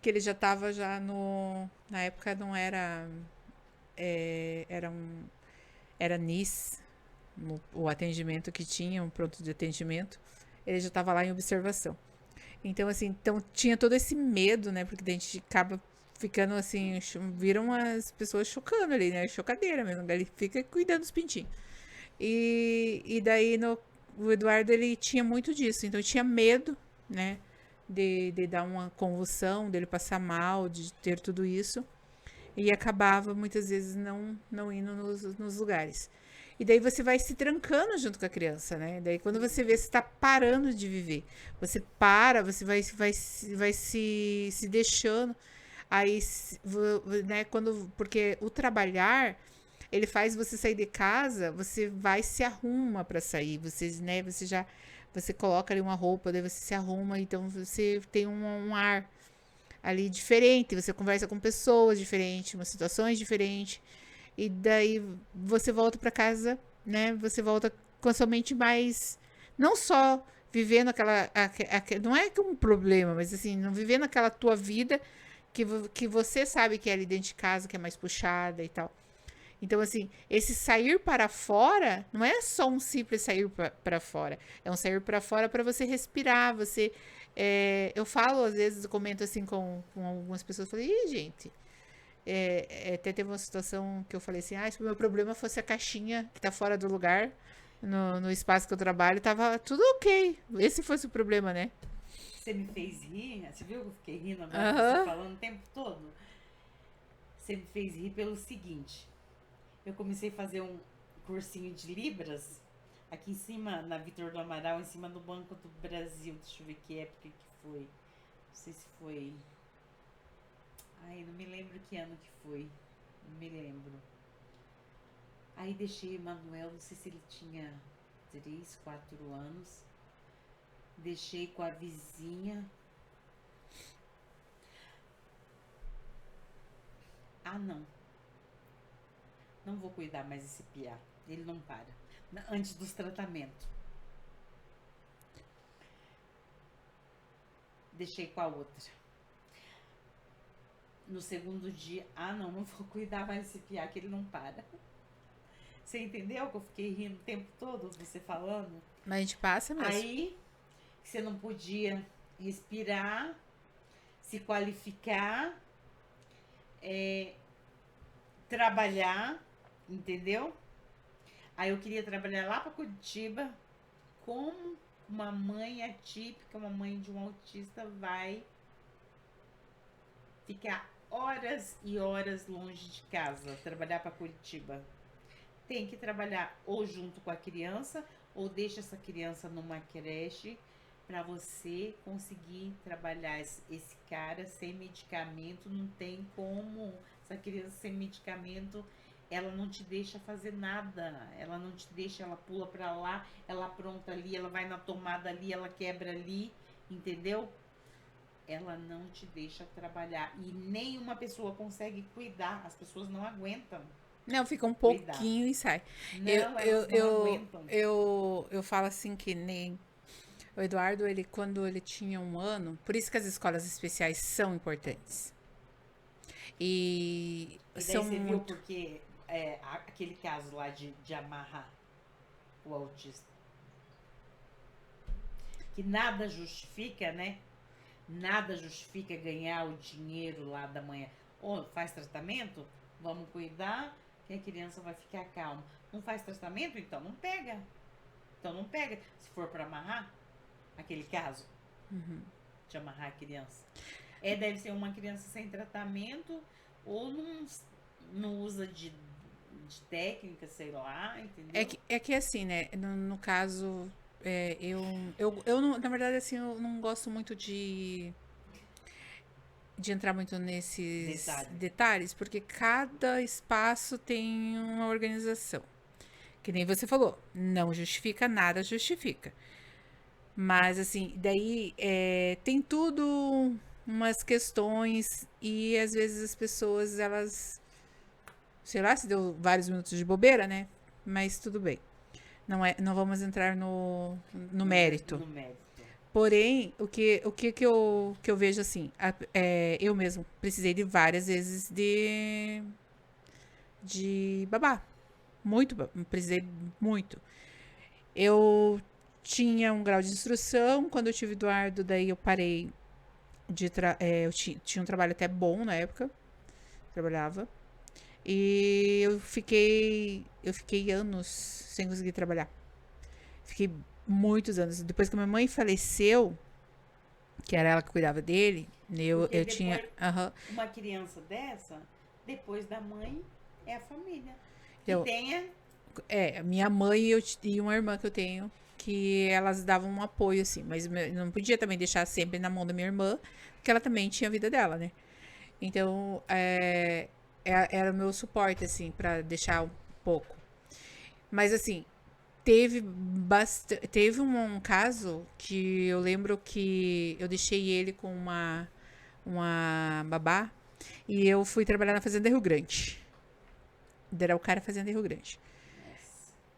que ele já estava na época não era era NIS, o atendimento que tinha, um pronto de atendimento, ele já estava lá em observação. Então, assim, tinha todo esse medo, né? Porque a gente acaba ficando assim, viram as pessoas chocando ali, né? Chocadeira mesmo. Ele fica cuidando dos pintinhos. E daí o Eduardo, ele tinha muito disso. Então tinha medo, né? De dar uma convulsão, dele passar mal, de ter tudo isso. E acabava muitas vezes não indo nos lugares. E daí você vai se trancando junto com a criança, né? Daí quando você vê, você tá parando de viver. Você para, você vai se deixando. Aí, né, porque o trabalhar, ele faz você sair de casa, você vai se arruma para sair. Você coloca ali uma roupa, daí você se arruma, então você tem um ar ali diferente, você conversa com pessoas diferentes, umas situações diferentes, e daí você volta para casa, né? Você volta com a sua mente mais, não só vivendo não é que um problema, mas assim, não vivendo aquela tua vida que você sabe que é ali dentro de casa, que é mais puxada e tal. Então, assim, esse sair para fora não é só um simples sair para fora. É um sair para fora para você respirar. Eu falo, às vezes, eu comento assim com algumas pessoas. Falei, gente, até teve uma situação que eu falei assim, se o meu problema fosse a caixinha que tá fora do lugar, no espaço que eu trabalho, tava tudo ok. Esse fosse o problema, né? Você me fez rir, você viu que eu fiquei rindo agora, você falando o tempo todo? Você me fez rir pelo seguinte, eu comecei a fazer um cursinho de Libras, aqui em cima, na Vitor do Amaral, em cima do Banco do Brasil, deixa eu ver que época que foi, não sei se foi, não me lembro que ano que foi, não me lembro. Aí deixei o Manuel, não sei se ele tinha 3, 4 anos, deixei com a vizinha. Não vou cuidar mais desse piá. Ele não para. Antes dos tratamentos. Deixei com a outra. No segundo dia, não vou cuidar mais desse piá, que ele não para. Você entendeu que eu fiquei rindo o tempo todo, você falando? Mas a gente passa mesmo. Aí, você não podia respirar, se qualificar, trabalhar, entendeu? Aí eu queria trabalhar lá para Curitiba, como uma mãe atípica, uma mãe de um autista vai ficar horas e horas longe de casa, trabalhar para Curitiba. Tem que trabalhar ou junto com a criança, ou deixa essa criança numa creche, para você conseguir trabalhar esse cara sem medicamento. Não tem como. Essa criança sem medicamento, ela não te deixa fazer nada. Ela não te deixa, ela pula para lá, ela apronta ali, ela vai na tomada ali, ela quebra ali, entendeu? Ela não te deixa trabalhar. E nenhuma pessoa consegue cuidar. As pessoas não aguentam. Não, fica um pouquinho e sai. Não, elas não aguentam. Eu falo assim que nem o Eduardo, quando ele tinha 1 ano, por isso que as escolas especiais são importantes. E daí são você viu muito... porque aquele caso lá de amarrar o autista. Que nada justifica, né? Nada justifica ganhar o dinheiro lá da manhã. Ou faz tratamento, vamos cuidar, que a criança vai ficar calma. Não faz tratamento, então não pega. Então não pega. Se for para amarrar, aquele caso de amarrar a criança. Deve ser uma criança sem tratamento ou não usa de técnica, sei lá, entendeu? É que assim, né? No caso, eu não, na verdade, assim, eu não gosto muito de entrar muito nesses detalhes, porque cada espaço tem uma organização. Que nem você falou, não justifica, nada justifica. Mas, assim, daí tem tudo umas questões e, às vezes, as pessoas, elas... Sei lá, se deu vários minutos de bobeira, né? Mas tudo bem. Não vamos entrar no mérito. No mérito. Porém, o que eu vejo assim, eu mesmo precisei de várias vezes de babá. Precisei muito. Eu tinha um grau de instrução, quando eu tive Eduardo, daí eu parei eu tinha um trabalho até bom na época. Trabalhava. E eu fiquei anos sem conseguir trabalhar. Fiquei muitos anos. Depois que minha mãe faleceu, que era ela que cuidava dele, eu tinha. Uma criança dessa, depois da mãe, é a família. Eu- Que tenha. Minha mãe e uma irmã que eu tenho, que elas davam um apoio, assim. Mas eu não podia também deixar sempre na mão da minha irmã, porque ela também tinha a vida dela, né? Então, era o meu suporte, assim, pra deixar um pouco. Mas, assim, teve um caso que eu lembro que eu deixei ele com uma babá e eu fui trabalhar na Fazenda Rio Grande. Era o cara Fazenda Rio Grande.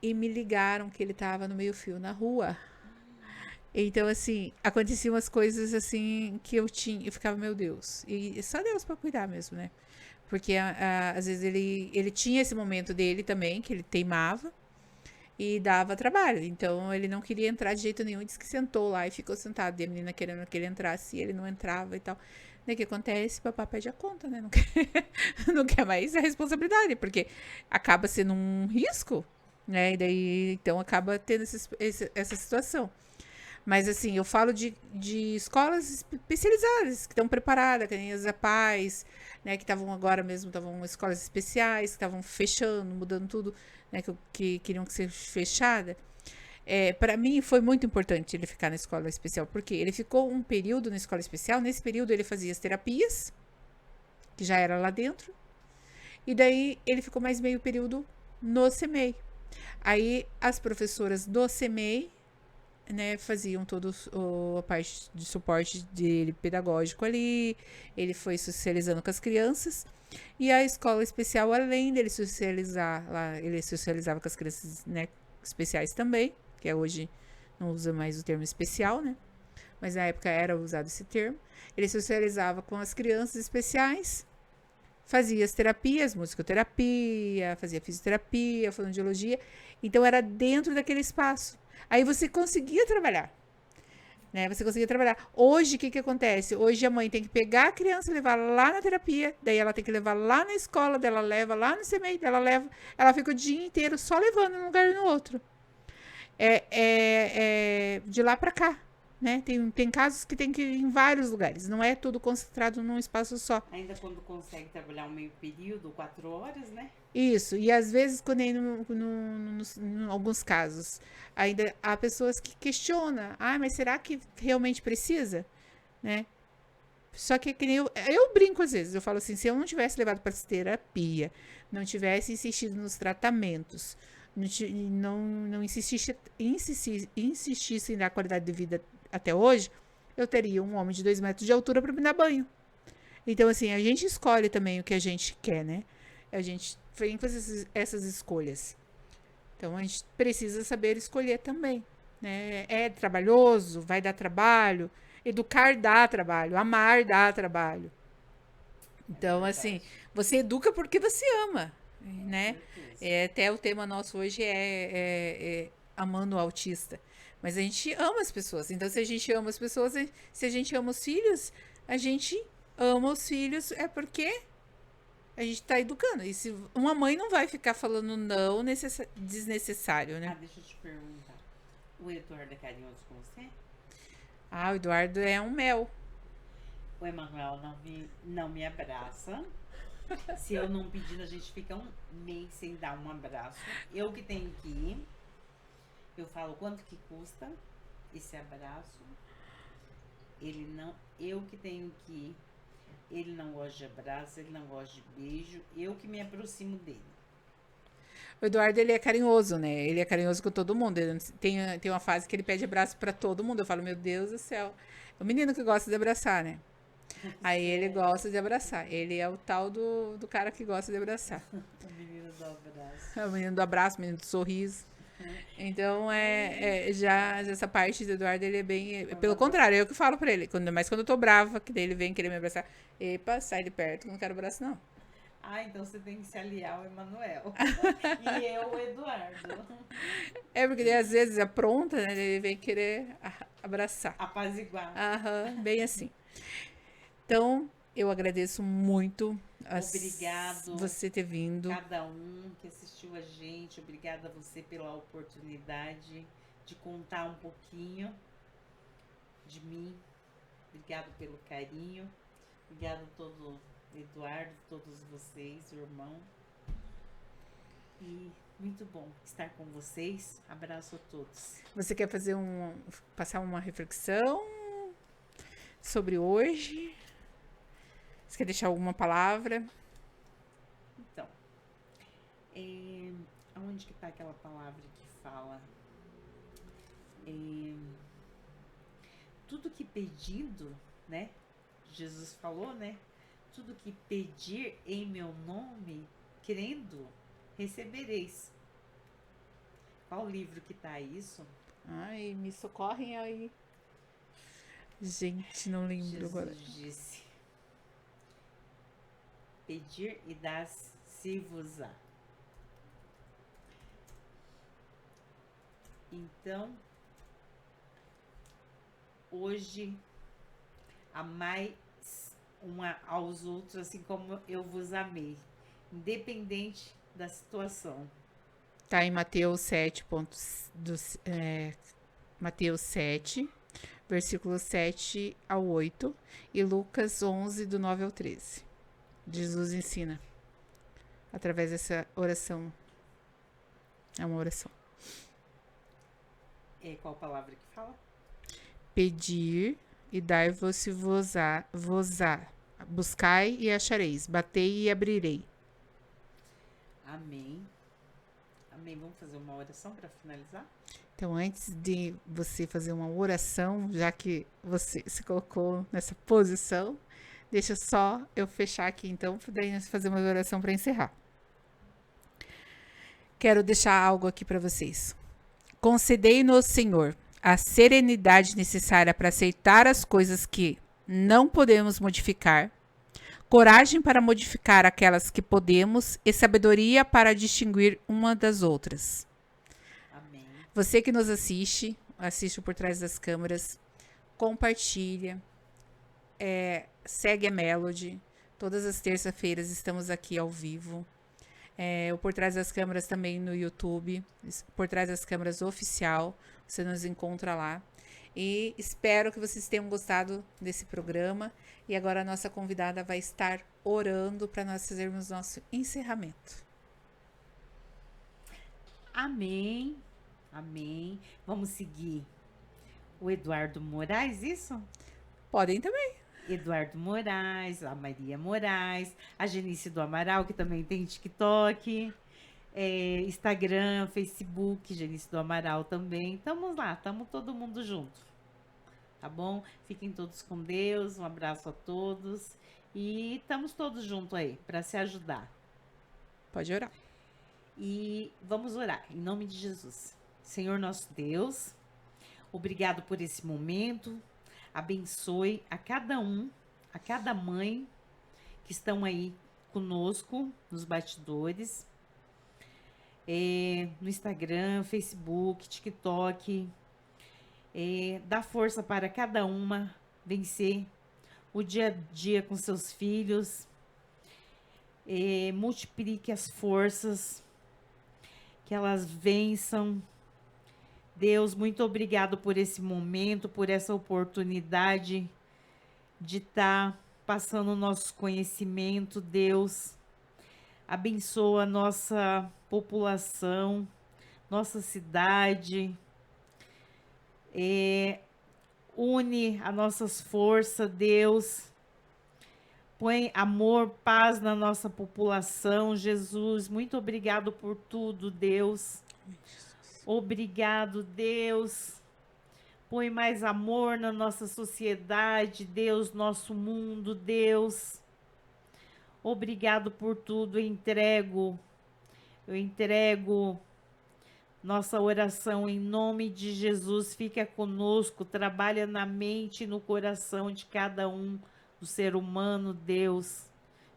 E me ligaram que ele tava no meio-fio na rua. Então, assim, aconteciam umas coisas assim que eu ficava, meu Deus. E só Deus pra cuidar mesmo, né? Porque às vezes ele tinha esse momento dele também, que ele teimava e dava trabalho. Então, ele não queria entrar de jeito nenhum, disse que sentou lá e ficou sentado. E a menina querendo que ele entrasse e ele não entrava e tal. Daí o que acontece? Papá pede a conta, né? Não quer, não quer mais a responsabilidade, porque acaba sendo um risco, né? E daí, então, acaba tendo essa situação. Mas, assim, eu falo de escolas especializadas, que estão preparadas, que nem as APAES, né, que estavam agora mesmo, estavam escolas especiais, que estavam fechando, mudando tudo, né, que queriam que seja fechada. Para mim, foi muito importante ele ficar na escola especial, porque ele ficou um período na escola especial, nesse período ele fazia as terapias, que já era lá dentro, e daí ele ficou mais meio período no CEMEI. Aí, as professoras do CEMEI, né, faziam toda a parte de suporte dele pedagógico ali, ele foi socializando com as crianças, e a escola especial, além dele socializar lá, ele socializava com as crianças, né, especiais também, que hoje não usa mais o termo especial, né, mas na época era usado esse termo, ele socializava com as crianças especiais, fazia as terapias, musicoterapia, fazia fisioterapia, fonoaudiologia, então era dentro daquele espaço. Aí você conseguia trabalhar, né? Você conseguia trabalhar. Hoje, o que acontece? Hoje a mãe tem que pegar a criança e levar lá na terapia, daí ela tem que levar lá na escola, dela leva lá no CMEI, dela leva, ela fica o dia inteiro só levando num lugar e no outro. De lá pra cá, né? Tem casos que tem que ir em vários lugares, não é tudo concentrado num espaço só. Ainda quando consegue trabalhar um meio período, 4 horas, né? Isso, e às vezes, quando em alguns casos, ainda há pessoas que questionam, mas será que realmente precisa? Né? Só que nem eu brinco às vezes, eu falo assim, se eu não tivesse levado para terapia, não tivesse insistido nos tratamentos, não insistisse em dar qualidade de vida até hoje, eu teria um homem de 2 metros de altura para me dar banho. Então, assim, a gente escolhe também o que a gente quer, né? A gente vem fazer essas escolhas. Então, a gente precisa saber escolher também, né? É trabalhoso, vai dar trabalho. Educar dá trabalho, amar dá trabalho. Então, assim, você educa porque você ama, né? Até o tema nosso hoje é amando o autista. Mas a gente ama as pessoas. Então, se a gente ama as pessoas, se a gente ama os filhos, a gente ama os filhos porque a gente tá educando. E se uma mãe não vai ficar falando não desnecessário, né? Deixa eu te perguntar. O Eduardo é carinhoso com você? O Eduardo é um mel. O Emanuel não me abraça. Se eu não pedir, a gente fica um mês sem dar um abraço. Eu que tenho que ir. Eu falo quanto que custa esse abraço. Eu que tenho que ir. Ele não gosta de abraço, ele não gosta de beijo. Eu que me aproximo dele. O Eduardo, ele é carinhoso, né? Ele é carinhoso com todo mundo. Tem uma fase que ele pede abraço pra todo mundo. Eu falo, meu Deus do céu. É o menino que gosta de abraçar, né? Aí ele gosta de abraçar. Ele é o tal do cara que gosta de abraçar. O menino do abraço. É o menino do abraço, o menino do sorriso. Então, já essa parte do Eduardo, ele é bem... pelo contrário, eu que falo pra ele. Mas quando eu tô brava, que daí ele vem querer me abraçar. Epa, sai de perto, que eu não quero abraço, não. Então você tem que se aliar ao Emanuel. E eu, o Eduardo. Porque daí, às vezes, apronta, né? Ele vem querer abraçar. Apaziguar. Bem assim. Então, eu agradeço muito Obrigado. você ter vindo. Cada um que assistiu a gente, obrigada a você pela oportunidade de contar um pouquinho de mim. Obrigado pelo carinho. Obrigado a todo Eduardo, todos vocês, irmão. E muito bom estar com vocês. Abraço a todos. Você quer passar uma reflexão sobre hoje? Você quer deixar alguma palavra? Então, aonde que está aquela palavra que fala? Tudo que pedido, né? Jesus falou, né? Tudo que pedir em meu nome, crendo, recebereis. Qual livro que tá isso? Ai, me socorrem aí. Gente, não lembro agora. Jesus disse: pedir e dar-se-vos-á. Então, hoje, amai aos outros assim como eu vos amei, independente da situação. Tá em Mateus 7, Mateus 7, versículos 7 ao 8 e Lucas 11, do 9 ao 13. Jesus ensina através dessa oração. É uma oração. Qual palavra que fala? Pedir e dar-vos-á. Buscai e achareis. Batei e abrirei. Amém. Amém. Vamos fazer uma oração para finalizar? Então, antes de você fazer uma oração, já que você se colocou nessa posição, deixa só eu fechar aqui, então, para daí nós fazer uma oração para encerrar. Quero deixar algo aqui para vocês. Concedei-nos, Senhor, a serenidade necessária para aceitar as coisas que não podemos modificar, coragem para modificar aquelas que podemos e sabedoria para distinguir uma das outras. Amém. Você que nos assiste por trás das câmeras, compartilha, segue a Melody. Todas as terças-feiras estamos aqui ao vivo. O Por Trás das Câmeras também no YouTube, Por Trás das Câmeras oficial, você nos encontra lá. E espero que vocês tenham gostado desse programa. E agora a nossa convidada vai estar orando para nós fazermos nosso encerramento. Amém. Amém. Vamos seguir o Eduardo Moraes, isso? Podem também. Eduardo Moraes, a Maria Moraes, a Genice do Amaral, que também tem TikTok, Instagram, Facebook, Genice do Amaral também. Estamos lá, estamos todo mundo junto. Tá bom? Fiquem todos com Deus, um abraço a todos. E estamos todos juntos aí, para se ajudar. Pode orar. E vamos orar, em nome de Jesus. Senhor nosso Deus, obrigado por esse momento. Abençoe a cada mãe que estão aí conosco nos bastidores, no Instagram, Facebook, TikTok. Dá força para cada uma vencer o dia a dia com seus filhos. Multiplique as forças, que elas vençam. Deus, muito obrigado por esse momento, por essa oportunidade de estar passando o nosso conhecimento. Deus, abençoa a nossa população, nossa cidade, une as nossas forças, Deus. Põe amor, paz na nossa população, Jesus. Muito obrigado por tudo, Deus. Obrigado, Deus. Põe mais amor na nossa sociedade, Deus, nosso mundo, Deus. Obrigado por tudo. Eu entrego nossa oração em nome de Jesus. Fica conosco, trabalha na mente e no coração de cada um do ser humano, Deus.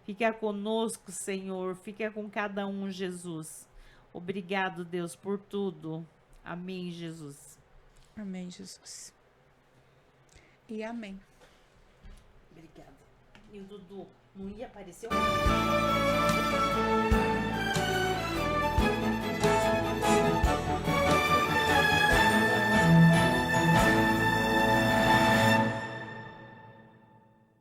Fica conosco, Senhor. Fica com cada um, Jesus. Obrigado, Deus, por tudo. Amém, Jesus. Amém, Jesus. E amém. Obrigada. e o Dudu não ia aparecer.